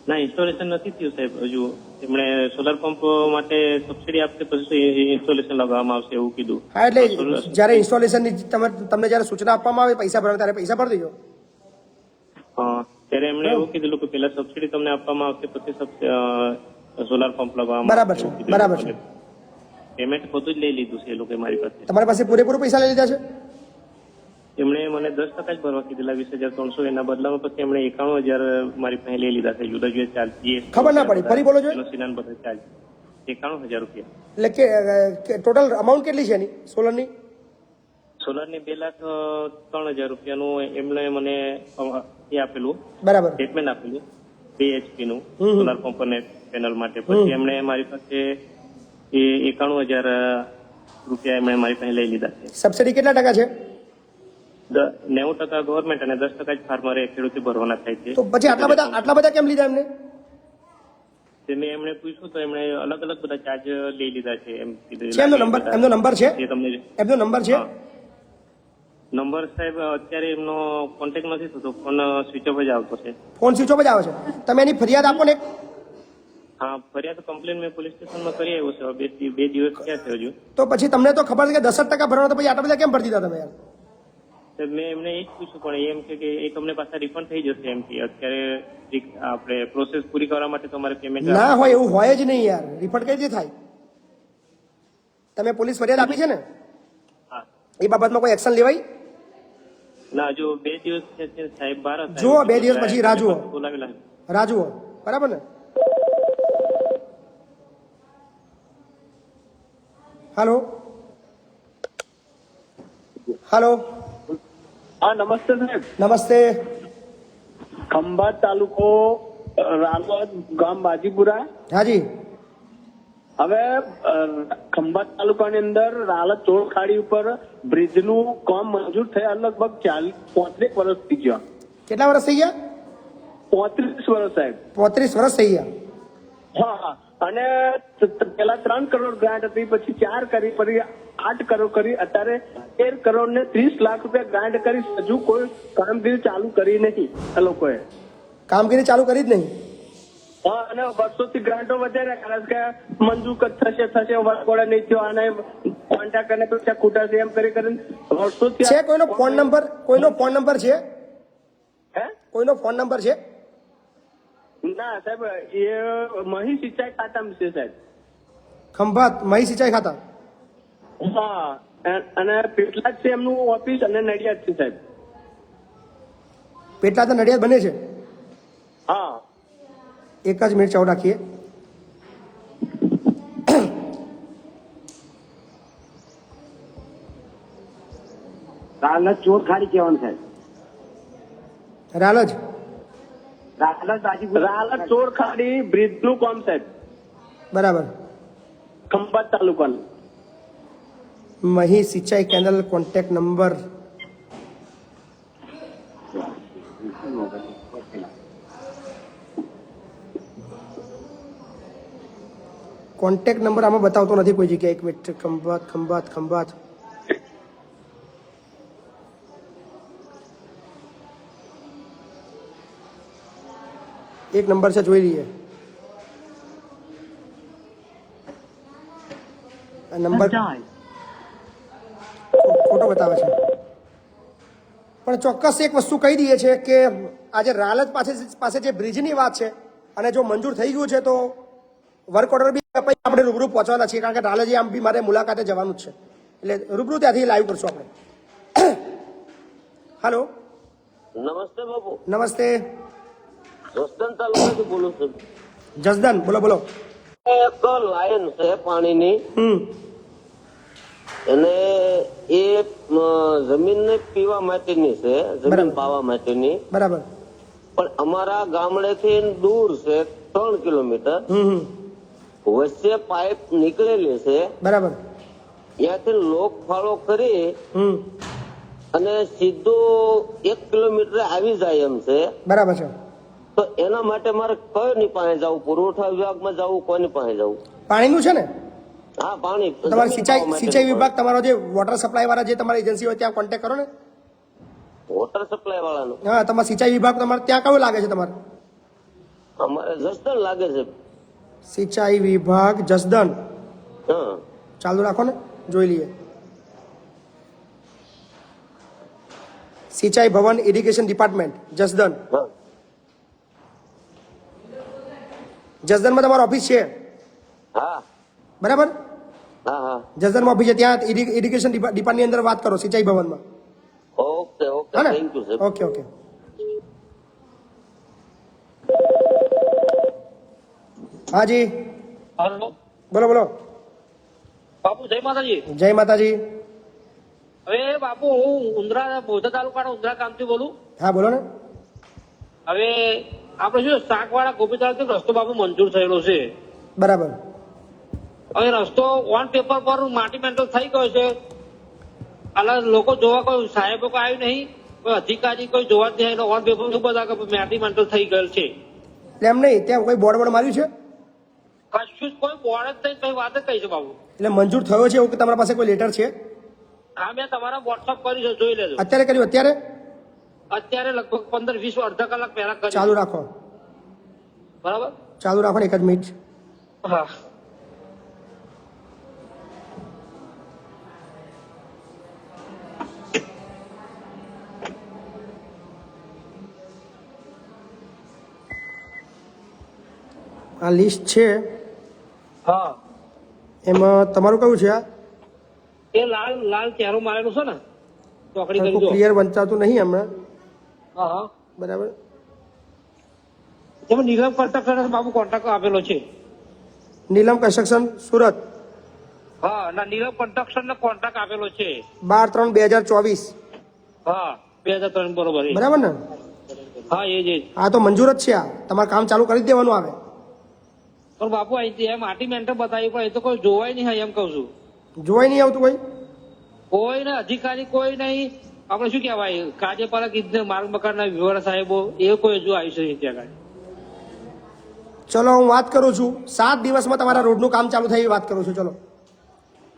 ના ઇન્સ્ટોલેશન નથી થયું સાહેબ હજુ. એમણે સોલાર પંપ માટે સબસિડી આપશે પછી ઇન્સ્ટોલેશન લગાવવામાં આવશે એવું કીધું. હા એટલે જયારે ઇન્સ્ટોલેશનની તમને જયારે સૂચના આપવામાં આવે પૈસા ભરવા ત્યારે પૈસા ભરી દેજો. ત્યારે એમણે એવું કીધું કે પેલા સબસિડી તમને આપવામાં આવશે પછી સોલાર પંપ લગાવવામાં. બરાબર છે, બરાબર છે. પેમેન્ટ બધું જ લઈ લીધું છે એ લોકો મારી પાસે. તમારી પાસે પૂરેપૂરું પૈસા લઈ લીધા છે? એમણે મને 10% જ ભરવા કીધેલા 20,300. એના બદલામાં પછી એમણે 91,000 મારી પાસે લઈ લીધા છે. જુદા જુદા ચાર્જ ખબર ના પડી, ફરી બોલો જોઈએ. 91,000 રૂપિયા. એટલે કે ટોટલ અમાઉન્ટ કેટલી છે એની સોલરની? સોલારની 2,03,000 રૂપિયાનું એમણે મને એ આપેલું, બરાબર સ્ટેટમેન્ટ આપેલું 2 HP નું સોલાર પંપ અને પેનલ માટે. પછી એમણે મારી પાસે 91,000 રૂપિયા એમણે મારી પાસે લઈ લીધા છે. સબસિડી કેટલા ટકા છે? 90% ગવર્મેન્ટ અને 10% જ ફાર્મરે ખેડૂતે ભરવાના થાય છે. તો પછી આટલા બધા કેમ લીધા એમને? મેં એમણે પૂછ્યું તો એમણે અલગ અલગ બધા ચાર્જ લઈ લીધા છે એમ કીધું. એમનો નંબર છે? એમનો નંબર છે? નંબર સાહેબ અત્યારે એમનો કોન્ટેક્ટ નથી થતો, ફોન સ્વિચ ઓફ જ આવતો છે. ફોન સ્વિચ ઓફ જ આવે છે? તમે એની ફરિયાદ આપો ને. હા ફરિયાદ કમ્પ્લેન મેં પોલીસ સ્ટેશનમાં કરી આવ્યો છે. 2 દિવસ થયા છે હજુ. તો પછી તમને તો ખબર છે કે 10% ભરવાના, તો પછી આટલા બધા કેમ ભરી દીધા તમે યાર? મેં એમને એ જ પૂછ્યું પણ એમ છે કે એ તમને પાછા રિફંડ થઈ જશે એમ કે અત્યારે આપણે પ્રોસેસ પૂરી કરવા માટે તમારે પેમેન્ટ ના હોય, એવું હોય જ નહીં યાર. રિફંડ કઈ રીતે થાય? તમે પોલીસ ફરિયાદ આપી છે ને? એ બાબતમાં કોઈ એક્શન લેવાય? ના હજુ 2 દિવસ છે સાહેબ. 12 જુઓ 2 દિવસ પછી રાહ જુઓ, બરાબર ને? હેલો. હેલો. હા નમસ્તે સાહેબ. નમસ્તે. ખંભાત તાલુકો રાલોદ ગામ બાજીપુરા. હાજી. હવે ખંભાત તાલુકાની અંદર રાલદ ચોર ખાડી ઉપર બ્રિજનું કામ મંજૂર થયા લગભગ 35 વર્ષ થઈ ગયા. કેટલા વર્ષ થઈ ગયા? 35 વર્ષ સાહેબ. 35 વર્ષ થઈ ગયા. હા અને પેલા 3 કરોડ ગ્રાન્ટ હતી, પછી 4 કરી, પછી 8 કરોડ કરી, અત્યારે 13 કરોડ ને 30 લાખ રૂપિયા ગ્રાન્ટ કરી. હજુ કોઈ કામગીરી ચાલુ કરી નહીં આ લોકોએ. કામગીરી ચાલુ કરી જ નહીં? હા અને વર્ષોથી ગ્રાન્ટો વધારે કારણ કે મંજૂર થશે વળગોળે નહીં થયો અને કોન્ટ્રાક્ટ અને પૈસા ખૂટા છે એમ કરીને વર્ષોથી. છે કોઈનો ફોન નંબર? કોઈનો ફોન નંબર છે? હે કોઈનો ફોન નંબર છે? ના સાહેબ એ મહી સિંચાઈ ખાતામાં છે સાહેબ. ખંભાત મહી સિંચાઈ ખાતા? હા અને પેટલાદ છે એમનું ઓફિસ અને નડિયાદ છે સાહેબ. પેટલાદ અને નડિયાદ બને છે? હા. એક જ મિનિટ ચાલુ રાખીએ. રાલદ ચોર ખાડી કહેવાનું સાહેબ. રાલજ ચોર ખાડી બ્રિજ નું કામ સાહેબ. બરાબર. ખંભાત તાલુકાનું. મહી સિંચાઈ કેનાલ કોન્ટેક્ટ નંબર આમાં બતાવતો નથી કોઈ જગ્યાએ. એક મિનિટ. ખંભાત એક નંબર છે, જોઈ લઈએ. નંબર ખોટો બતાવે છે. પણ ચોક્કસ એક વસ્તુ કહી દઈએ છે કે આજે રાલજ પાસે જે બ્રિજની વાત છે અને જો મંજૂર થઈ ગયું છે તો વર્ક ઓર્ડર બી આપણે રૂબરૂ પહોંચવાના છીએ, કારણ કે રાલજી આમ બી મારે મુલાકાતે જવાનું જ છે, એટલે રૂબરૂ ત્યાંથી લાઈવ કરશું આપણે. હેલો, નમસ્તે બાપુ. નમસ્તે. જસદણ તાલુકાથી બોલું છું. જસદણ, બોલો. એક લાઈન છે પાણીની, અને એ જમીનને પીવા માટેની છે, જમીન પાવા માટેની. બરાબર. પણ અમારા ગામડેથી દૂર છે 3 કિલોમીટર. વચ્ચે પાઇપ નીકળેલી છે. બરાબર. ત્યાંથી લોક ફાળો કરી અને સીધું 1 કિલોમીટર આવી જાય એમ છે. બરાબર છે. તો એના માટે મારે કોની પાસે જવું? પુરવઠા વિભાગમાં જવું? કોની પાસે જવું? પાણીનું છે ને? હા, પાણી. તમારે સિંચાઈ વિભાગ, તમારો જે વોટર સપ્લાય વાળા જે તમારી એજન્સી હોય ત્યાં કોન્ટેક્ટ કરો ને. વોટર સપ્લાય વાળાનો? હા, તમારે સિંચાઈ વિભાગ તમારે ત્યાં કયું લાગે છે તમારે? અમારે જસદણ લાગે છે. સિંચાઈ વિભાગ જસદણ. હા, ચાલુ રાખો ને, જોઈ લઈએ. સિંચાઈ ભવન ઇરિગેશન ડિપાર્ટમેન્ટ જસદણ. જસદણમાં તમારો ઓફિસ છે? હા. બરાબર. હા. જસદણમાં ઓફિસ છે, ત્યાં ઇરિગેશન ડિપાર્ટમેન્ટની અંદર વાત કરો, સિંચાઈ ભવનમાં. Okay, thank you sir. Okay. હાજી, હેલો, બોલો. બાપુ જય માતાજી. જય માતાજી. હવે બાપુ હું ઉંદરા બોધા તાલુકાના ઉંદરા ગામથી બોલું. હા, બોલો ને. હવે આપણે શું શાકવાળા ગોપીતાળથી રસ્તો બાપુ મંજૂર થયેલો છે. બરાબર. હવે રસ્તો ઓન પેપર પર માટી મેન્ટલ થઈ ગયો છે. અલગ લોકો જોવા કોઈ સાહેબો કોઈ આવ્યું નહીં, કોઈ અધિકારી કોઈ જોવા જ નહીં. ઓન પેપર શું બધા કે માટી મેન્ટલ થઈ ગયેલ છે. એટલે એમ નહીં, ત્યાં કોઈ બોર્ડ માર્યું છે? કશું જ કોઈ બોર્ડ જ નહીં, કઈ વાત જ કઈ છે બાપુ. એટલે મંજૂર થયો છે એવું કે તમારા પાસે કોઈ લેટર છે? હા, મેં તમારા વોટ્સઅપ કર્યું છે, જોઈ લેજો. અત્યારે કર્યું? અત્યારે લગભગ 15-20 અડધા કલાક પહેલા કર્યું. ચાલુ રાખો. બરાબર, ચાલુ રાખો ને, એક જ મિનિટ. હા. આ લિસ્ટ છે. હા, એમાં તમારું કયું છે? એ લાલ ચહેરો મારેલું છે ને, ચોકડી કરી દો. ક્લિયર વંચાતું નહીં હમણાં. હા, બરાબર. એમાં નીલમ કન્સ્ટ્રક્શન બાબુ કોન્ટ્રાક્ટ આપેલો છે. નીલમ કન્સ્ટ્રક્શન સુરત. હા, ના, નીલમ કન્સ્ટ્રક્શન ને કોન્ટ્રાક્ટ આપેલો છે 12/3/2024. હા, 2003 બરોબર. બરાબર ને? હા, એ જ. આ તો મંજૂર જ છે. આ તમારે કામ ચાલુ કરી દેવાનું આવે. પણ બાપુ અહીંથી એમ માટી મેન્ટર બતાવી, પણ એ તો કોઈ જોવાય નહીં, એમ કઉ છું. જોવાય નહીં આવતું કોઈ ને અધિકારી કોઈ નહીં. આપણે શું કહેવાય, કાર્યપાલક ઇજનેર, માર્ગ મકાનના વિવર સાહેબો એ કોઈ હજુ આવ્યું છે ત્યાં આગળ. ચલો, હું વાત કરું છું. 7 દિવસમાં તમારા રોડનું કામ ચાલુ થાય એવી વાત કરું છું. ચલો,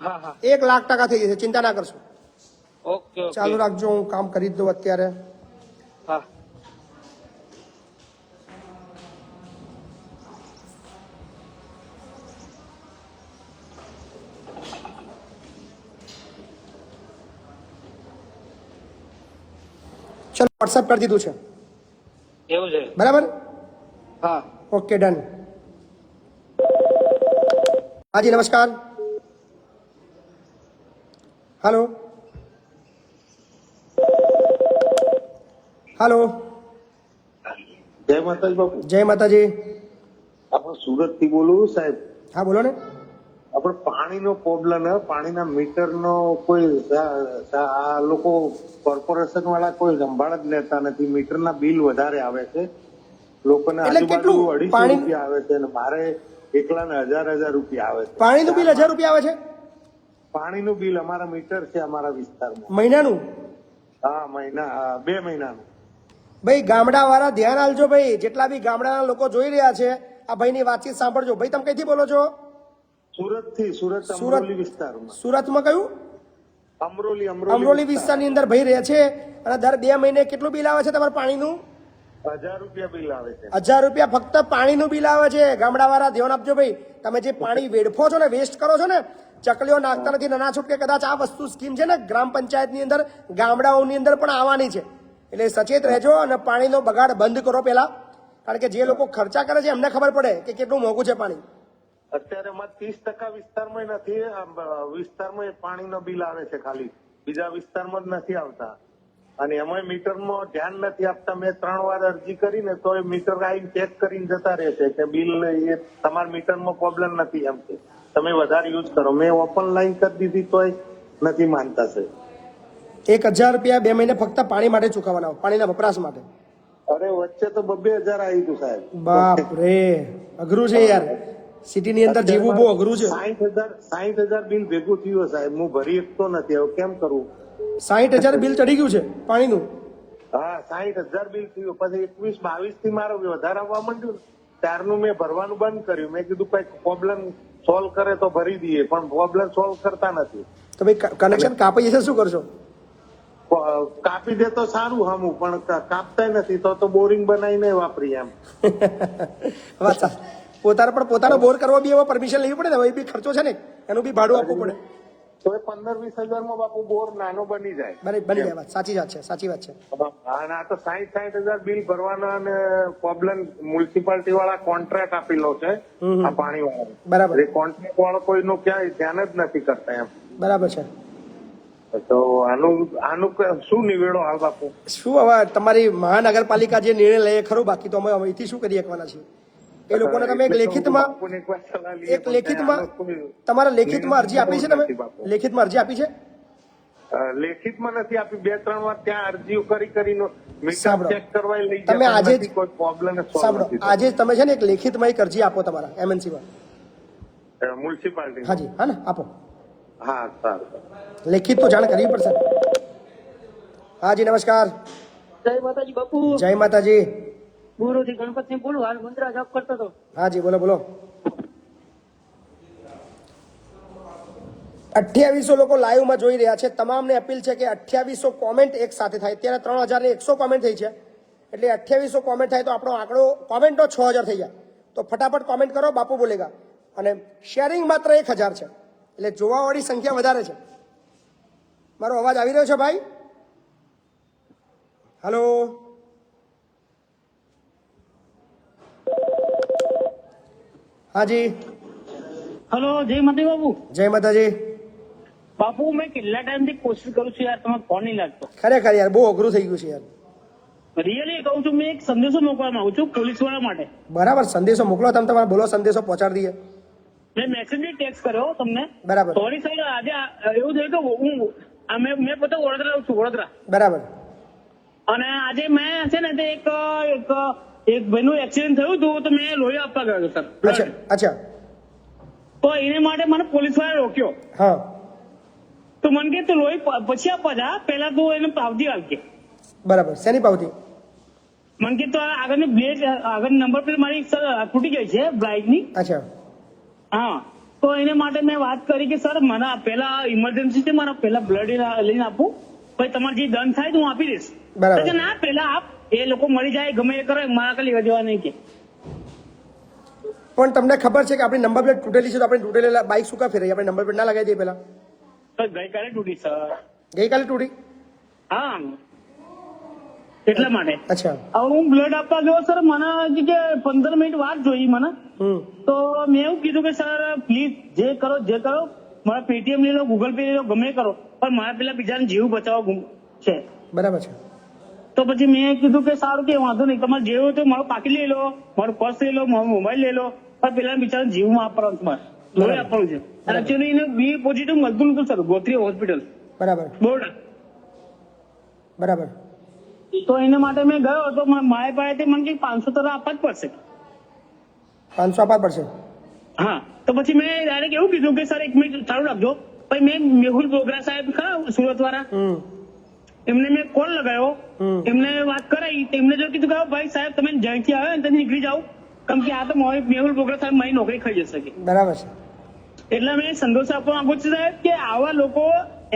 હા, 1,00,000% થઈ જશે, ચિંતા ના કરશો. ઓકે. ચાલુ રાખજો, હું કામ કરી જ દઉં અત્યારે. હા. ચલો, વોટ્સઅપ કરી દીધું છે. એવું છે? બરાબર. હા, ઓકે, ડન. હાજી, નમસ્કાર. હેલો. જય માતાજી બાપુ. જય માતાજી. આપણે સુરત થી બોલું સાહેબ. હા, બોલો ને. આપણે પાણીનો પ્રોબ્લેમ હે, પાણીના મીટરનો કોઈ આ લોકો કોર્પોરેશન વાળા કોઈ સંભાળ જ લેતા નથી. મીટરના બિલ વધારે આવે છે લોકોને, આજુબાજુ 250 રૂપિયા આવે છે, અને મારે એકલાને 1000 રૂપિયા આવે છે. પાણીનું બિલ 1000 રૂપિયા આવે છે? પાણીનું બિલ અમારા મીટર છે અમારા વિસ્તારમાં. મહિનાનું? હા, 2 મહિનાનું. ભાઈ ગામડા વાળા ધ્યાન આલજો ભાઈ, જેટલા બી ગામડાના લોકો જોઈ રહ્યા છે આ ભાઈની વાતચીત સાંભળજો. ભાઈ તમે કઈથી બોલો છો? સુરત અમરોલી વિસ્તારમાં. સુરતમાં કયું? અમરોલી વિસ્તારની અંદર ભાઈ રહે છે અને દર 2 મહિને કેટલું બિલ આવે છે તમારું પાણીનું? 1000 રૂપિયા બિલ આવે છે. 1000 રૂપિયા ફક્ત પાણીનું બિલ આવે છે. ગામડા વાળા ધ્યાન આપજો ભાઈ, તમે જે પાણી વેડફો છો ને, વેસ્ટ કરો છો ને, ચકલીઓ નાખતા નથી નાના છૂટકે, કદાચ આ વસ્તુ સ્કીમ છે ને ગ્રામ પંચાયતની અંદર ગામડાઓની અંદર પણ આવવાની છે, એટલે સચેત રહેજો અને પાણીનો બગાડ બંધ કરો પહેલા, કારણ કે જે લોકો ખર્ચા કરે છે એમને ખબર પડે કે કેટલું મોંઘું છે પાણી. અત્યારે 30% વિસ્તારમાં નથી, વિસ્તારમાં પાણીનો બિલ આવે છે ખાલી, બીજા વિસ્તારમાં જ નથી આવતા. અને એમાં મીટરમાં ધ્યાન નથી આપતા. મેં 3 વાર અરજી કરીને તો એ મીટર આવીને ચેક કરીને જતા રહે છે કે બિલ એ તમારા મીટરમાં પ્રોબ્લેમ નથી, એમ કે તમે વધારે યુઝ કરો. મેં ઓપન લાઈન કરી દીધી તોય નથી માનતા છે. 1000 રૂપિયા 2 મહિને ફક્ત પાણી માટે ચૂકવવાના, પાણીના વપરાશ માટે. અરે વચ્ચે તો 2000 આવી હતું સાહેબ. બાપ રે, અઘરું છે યાર, સિટીની અંદર જીવવું બહુ અઘરું છે. 60,000 બિલ ભેગું થયું સાહેબ, હું ભરી શકતો નથી, હવે કેમ કરવું? 60,000 બિલ ચડી ગયું છે પાણીનું? હા, 60,000 બિલ થયું. પછી 21-22 થી મારો વધારે આવવા માંડ્યું, ત્યારનું મેં ભરવાનું બંધ કર્યું. મેં કીધું કઈક પ્રોબ્લેમ સોલ્વ કરે તો ભરી દઈએ, પણ પ્રોબ્લેમ સોલ્વ કરતા નથી. તો ભાઈ કનેક્શન કાપી જશે, શું કરશો? કાપી દે તો સારું હમું, પણ કાપતા નથી તો બોરિંગ બનાવીને વાપરી એમ. પોતાનો બોર કરવો બી એવો પરમિશન લેવી પડે ને, એ બી ખર્ચો છે ને, એનું બી ભાડું આપવું પડે. તો 15-20 હજારમાં બાપુ બોર નાનો બની જાય. બની જાય. વાત સાચી વાત છે, સાચી વાત છે. અને આ તો 60,000 બિલ ભરવાના અને પ્રોબ્લેમ મ્યુનિસિપાલિટી વાળા કોન્ટ્રાક્ટ આપેલો છે આ પાણી વાળા. બરાબર. એ કોન્ટ્રાક્ટ વાળો કોઈનું ક્યાંય ધ્યાન જ નથી કરતા એમ. બરાબર છે. તો આનું શું નિવેડો હાલ બાપુ? શું હવે તમારી મહાનગરપાલિકા જે નિર્ણય લે ખરું, બાકી તો અમે અહીંથી શું કરી શકવાના છીએ? એ લોકોને તમે લેખિતમાં તમારા લેખિતમાં અરજી આપી છે? તમે લેખિતમાં અરજી આપી છે? લેખિતમાં નથી આપી. 2-3 વાર ત્યાં અરજીઓ કરીને મીટર ચેક કરવા લઈ જાય. તમે આજે કોઈ પ્રોબ્લેમ સાંભળો, આજે તમે છે ને એક લેખિતમાં એક અરજી આપો તમારા એમએનસીમાં, મ્યુનિસિપાલિટી. હાજી, હા ને, આપો. હા, સારું. લેખિત તો જાણ કરવી પડશે. હાજી નમસ્કાર. જય માતાજી બાપુ. જય માતાજી. બોરોથી ગણપતસિંહ બોલું, હાલ મુદ્રા જોબ કરતો હતો. હાજી બોલો બોલો. 2800 લોકો લાઈવમાં જોઈ રહ્યા છે. તમામને અપીલ છે કે 2800 કોમેન્ટ એક સાથે થાય. અત્યારે 3100 કોમેન્ટ થઈ છે, એટલે 2800 કોમેન્ટ થાય તો આપણો આંકડો કોમેન્ટનો 6000 થઈ જાય. તો ફટાફટ કોમેન્ટ કરો, બાપુ બોલેગા. અને શેરિંગ માત્ર 1000 છે, એટલે જોવાવાળી સંખ્યા વધારે છે. મારો અવાજ આવી રહ્યો છે ભાઈ? હલો, હાજી. હલો, જય માતાજી બાપુ. જય માતાજી. બાપુ મેં કેટલા ટાઈમ થી કોશિશ કરું છું યાર, તમે ફોન નહીં લાગતો. ખરેખર યાર બહુ અઘરું થઈ ગયું છે યાર. રિયલી કહું છું, મેં એક સંદેશો મોકલવા માંગુ છું પોલીસ વાળા માટે. બરાબર, સંદેશો મોકલો. તમે તમારે બોલો, સંદેશો પહોંચાડી દઈએ. મેં મેસેજ બી ટેક્સ કર્યો તમને. બરાબર. સોરી સર, આજે એવું થયું કે મેં પોતે વડોદરા રહું છું, વડોદરા. બરાબર. અને આજે મેં છે ને તે એક ભાઈનું એક્સિડન્ટ થયું હતું, તો મેં લોહી આપવા ગયો સર. અચ્છા. તો એને માટે મને પોલીસ વાળા રોક્યો. હા. તો મને કે તું લોહી પછી આપવા જા, પેલા તું એને પાવતી આપજે. બરાબર. શેની પાવતી? મને કે તો આગળની બ્લેડ, આગળ નંબર પ્લેટ મારી તૂટી ગઈ છે બાઇકની. અચ્છા. હા, તો એને માટે મેં વાત કરી કે સર મને પેલા ઇમરજન્સી છે, મારા પેલા બ્લડ લઈને આપું, પછી તમારે જે દંડ થાય તો હું આપી દઈશ. બરાબર. ના, પેલા આપ, એ લોકો મળી જાય ગમે એ કરે, મારા કઈ લેવા દેવા નહીં કે. પણ તમને ખબર છે કે આપણી નંબર પ્લેટ તૂટેલી છે, તો આપણે તૂટેલા બાઇક શું કા ફેરવી? આપણે નંબર પ્લેટ ના લગાવી દઈએ પેલા? ગઈકાલે તૂટી સર. ગઈકાલે તૂટી? હા, એટલા માટે. અચ્છા. હવે હું બ્લડ આપવા ગયો સર, મને કે 15 મિનિટ વાત જોઈ મને. તો મેં એવું કીધું કે સર પ્લીઝ જે કરો મારા પેટીએમ લઈ લો, ગૂગલ પે લઈ લો, ગમે કરો, પણ મારા પેલા બીજાને જીવ બચાવવો છે. બરાબર છે. તો પછી મેં કીધું કે સારું, કે વાંધો નહીં, તમારે જેવું હોય તો મારું પાકીટ લઈ લો, મારું પર્સ લઈ લો, મારો મોબાઈલ લઈ લો, પણ પેલા બિચારા જીવમાં આપવાનું છે, મારે લોહી આપવાનું છે. એકચ્યુઅલી એને બી પોઝિટિવ મળતું નતું સર, ગોત્રી હોસ્પિટલ. બરાબર. બોર્ડ. બરાબર. તો એના માટે મેં ગયો તો મારી પાસેથી મને 500 તો આપવા જ પડશે. 500 આપવા પડશે? હા, તો પછી મેં ડાયરેક્ટ એવું કીધું કે સર 1 મિનિટ ચાલુ રાખજો. પછી મેં મેહુલ બોગરા સાહેબ ખરા સુરત વાળા, એમને મેં કોલ લગાવ્યો, એમને વાત કરાઈ. એમને જો કીધું કે ભાઈ સાહેબ તમે જ્યાંથી આવ્યા ને ત્યાંથી નીકળી જાઓ, કેમ કે આ તો મેહુલ બોગરા સાહેબ મારી નોકરી ખાઈ જશે કે. બરાબર છે. એટલે મેં સંદેશ આપવા માંગુ છું સાહેબ કે આવા લોકો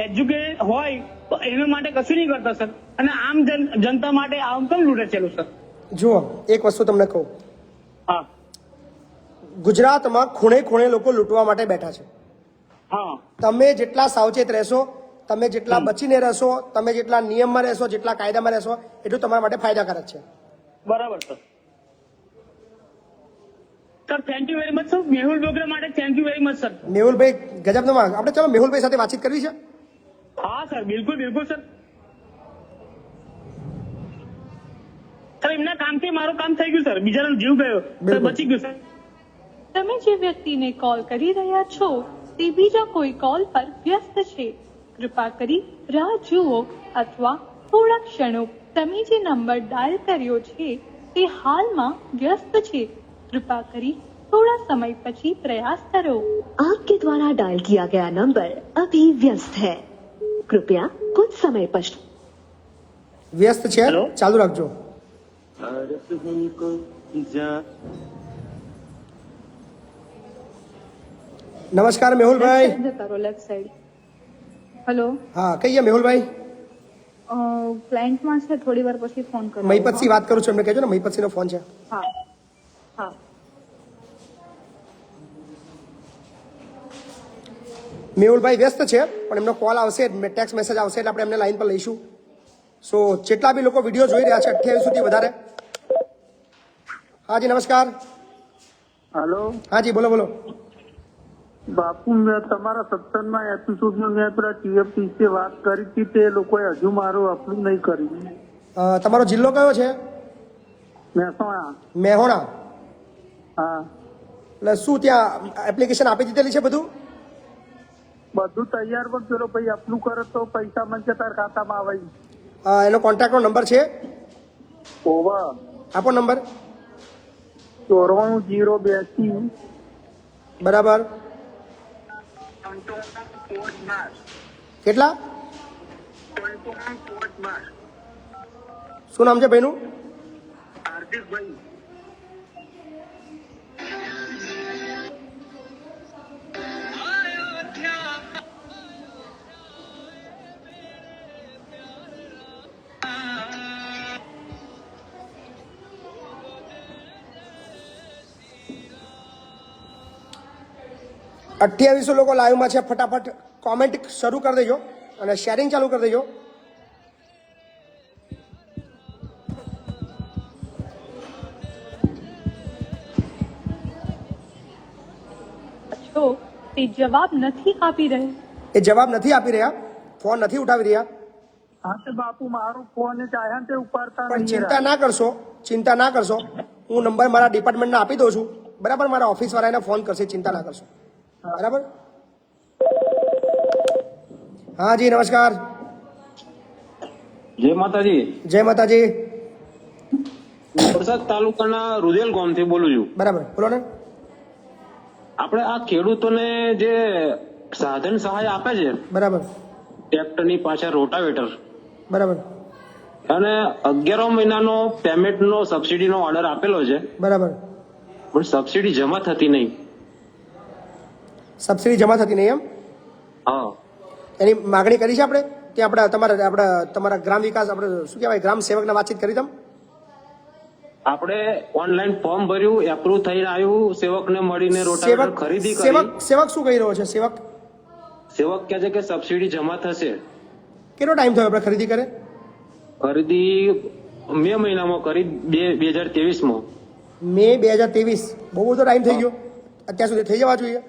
એજ્યુકેટેડ હોય તો એના માટે કશું નહીં કરતા સર, અને આમ જનતા માટે આમ કેમ લૂંટે છે સર. જુઓ, એક વસ્તુ તમને કહું, હા, ગુજરાતમાં ખૂણે ખૂણે લોકો લૂંટવા માટે બેઠા છે. હા, તમે જેટલા સાવચેત રહેશો, તમે જેટલા બચીને રહેશો, તમે જેટલા નિયમમાં રહેશો, જેટલા કાયદામાં રહેશો, એટલું તમારા માટે ફાયદાકારક છે. બરાબર sir. Sir thank you very much sir. Mehul Bogra માટે thank you very much sir. મેહુલભાઈ ગજબનો માણસ. આપણે ચલો મેહુલભાઈ સાથે વાતચીત કરવી છે. હા સર, બિલકુલ બિલકુલ સર. સર એમના કામથી મારું કામ થઈ ગયું સર, બીજાનો જીવ ગયો, સર બચી ગયું સર. તમે જે વ્યક્તિને કોલ કરી રહ્યા છો તે બીજા કોઈ કોલ પર વ્યસ્ત છે. કૃપા કરી રાહ જુઓ અથવા થોડા ક્ષણો. તમે જે નંબર ડાયલ કર્યો છે તે હાલમાં વ્યસ્ત છે. कृपा करी थोड़ा समय પછી प्रयास करो. आपके द्वारा डायल किया गया नंबर अभी व्यस्त है. कृपया कुछ समय पश्चात. व्यस्त છે, ચાલુ રાખજો. નમસ્કાર મેહુલભાઈ. કરો લેફ્ટ સાઈડ. હેલો. હા, કહીએ મેહુલભાઈ. ક્લાયન્ટમાં છે, થોડી વાર પછી ફોન કરો. મહીપતસિંહ વાત કરું છું, એમને કહેજો ને મહીપતસિંહનો ફોન છે. હા હા. મેહુલભાઈ વ્યસ્ત છે, પણ એમનો કોલ આવશે, ટેક્સ્ટ મેસેજ આવશે એટલે આપણે એમને લાઈન પર લઈશું. સો જેટલા બી લોકો વિડીયો જોઈ રહ્યા છે 28 સુધી વધારે. હાજી નમસ્કાર. હેલો. હાજી બોલો બોલો. બાપુ, મેં તમારા સત્સંગમાં એપિસોડમાં મેં પેલા ટીએફટી વાત કરી હતી, તે લોકોએ હજુ મારું અપલોડ નહીં કર્યું. તમારો જિલ્લો કયો છે? મહેસાણા. મહેસાણા. હા. એટલે શું ત્યાં એપ્લિકેશન આપી દીધેલી છે? બધું તૈયાર પણ પેલો ભાઈ અપલું કરે તો પૈસા મને તાર ખાતામાં આવે. એનો કોન્ટેક્ટનો નંબર છે? ઓવા આપો નંબર. 94 બરાબર. કેટલા? શું નામ છે ભાઈનું? હાર્દિકભાઈ. અઠ્યાવીસો લોકો લાઈવમાં છે. ફટાફટ કોમેન્ટ શરૂ કરી દેજો અને શેરિંગ ચાલુ કરી દેજો. તે જવાબ નથી આપી રહ્યા. એ જવાબ નથી આપી રહ્યા, ફોન નથી ઉઠાવી રહ્યા. હા તે બાપુ, મારો ફોન જ આયા તે ઉપાડતા પણ નહીં. ચિંતા ના કરશો, ચિંતા ના કરશો. હું નંબર મારા ડિપાર્ટમેન્ટને આપી દઉં છું. બરાબર, મારા ઓફિસ વાળા એને ફોન કરશે, ચિંતા ના કરશો. બરાબર. હા જી નમસ્કાર. જય માતાજી. જય માતાજી. વલસાડ તાલુકાના રૂદેલ ગામથી બોલું છું. બરાબર, બોલો ને. આપણે આ ખેડૂતોને જે સાધન સહાય આપે છે, બરાબર, ટ્રેક્ટરની પાછળ રોટાવેટર, બરાબર, અને 11 મહિનાનો પેમેન્ટનો સબસિડીનો ઓર્ડર આપેલો છે, બરાબર, પણ સબસિડી જમા થતી નહીં. સબસિડી જમા થતી નહીં એમ? હા. એની માગણી કરી છે આપણે ત્યાં? તમારા ગ્રામ વિકાસ, આપણે શું કહેવાય, ગ્રામ સેવકને વાતચીત કરી તમે? આપણે ઓનલાઈન ફોર્મ ભર્યું, એપ્રુવ થઈને આવ્યું, સેવકને મળીને રોટાવેટર ખરીદી કરી. સેવક શું કહી રહ્યો છે? સેવક કહે છે કે સબસિડી જમા થશે. કેટલો ટાઈમ થયો આપણે ખરીદી કરે? ખરીદી મે મહિનામાં કરી, 2023માં. મે 2023? બહુ બધો ટાઈમ થઈ ગયો. અત્યાર સુધી થઈ જવા જોઈએ.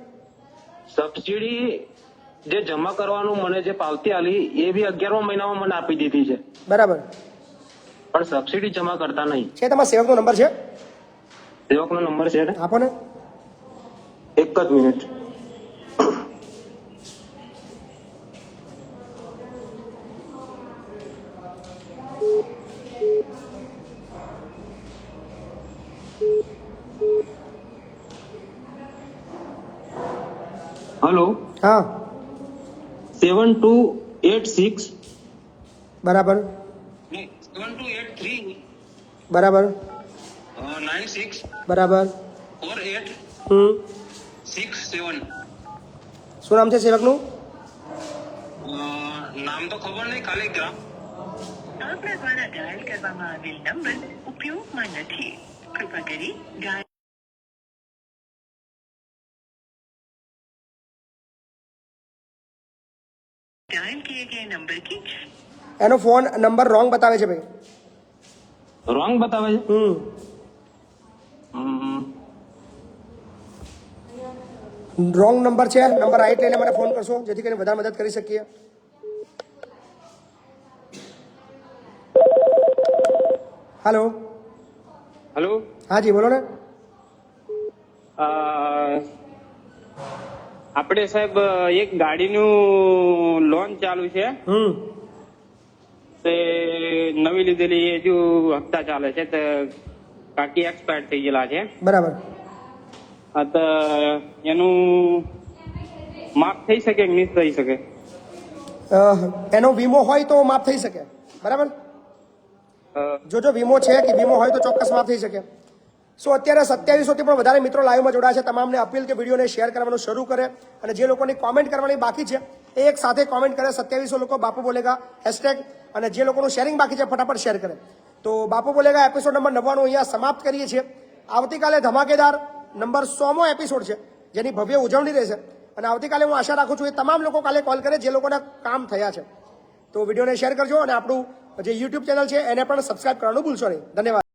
સબસિડી જે જમા કરવાનું મને જે પાવતી આલી એ બી 11મા મહિનામાં મને આપી દીધી છે. બરાબર, પણ સબસિડી જમા કરતા નહીં. છે તમારા સેવકનો નંબર છે? સેવકનો નંબર છે ને? આપો ને. એક જ મિનિટ. હા 7286 બરાબર 7283 બરાબર 96 બરાબર 48 67 શું નામ છે સેવકનું? નામ તો ખબર નહીં, ખાલી ગ્રામ. આપના દ્વારા ડાયલ કરવામાં આવેલ નંબર ઉપયોગમાં નથી. કૃપા કરી ડાયલ किए गए नंबर की એનો ફોન નંબર રોંગ બતાવે છે ભાઈ. રોંગ બતાવે છે. રોંગ નંબર છે. નંબર રાઈટ લઈને મને ફોન કરશો જેથી કરીને વધારે મદદ કરી શકીએ. હેલો હેલો, હા જી બોલો ને. આપણે સાહેબ એક ગાડીનું લોન ચાલુ છે, તે નવી લીધેલી, એ હજુ હપ્તા ચાલે છે, તો કાકી એક્સપાયર થઈ ગયેલા છે. બરાબર. હા, તો એનું માફ થઈ શકે કે નહીં થઈ શકે? એનો વીમો હોય તો માફ થઈ શકે. બરાબર. જો વીમો છે કે વીમો હોય તો ચોક્કસ માફ થઈ શકે. સો અત્યારે 2700 થી પણ વધારે મિત્રો લાઈવમાં જોડાયા છે. તમામને અપીલ કે વિડીયોને શેર કરવાનું શરૂ કરે, અને જે લોકોની કોમેન્ટ કરવાની બાકી છે એ એક સાથે કોમેન્ટ કરે. 2700 લોકો બાપુ બોલેગા હેશટેગ, અને જે લોકોનું શેરિંગ બાકી છે ફટાફટ શેર કરે. તો બાપુ બોલેગા એપિસોડ નંબર 99 અહીંયા સમાપ્ત કરીએ છીએ. આવતીકાલે ધમાકેદાર નંબર 100મો એપિસોડ છે, જેની ભવ્ય ઉજવણી રહેશે. અને આવતીકાલે હું આશા રાખું છું એ તમામ લોકો કાલે કોલ કરે જે લોકોના કામ થયા છે. તો વિડીયોને શેર કરજો, અને આપણું જે યુટ્યુબ ચેનલ છે એને પણ સબસ્ક્રાઇબ કરવાનું ભૂલશો નહીં. ધન્યવાદ.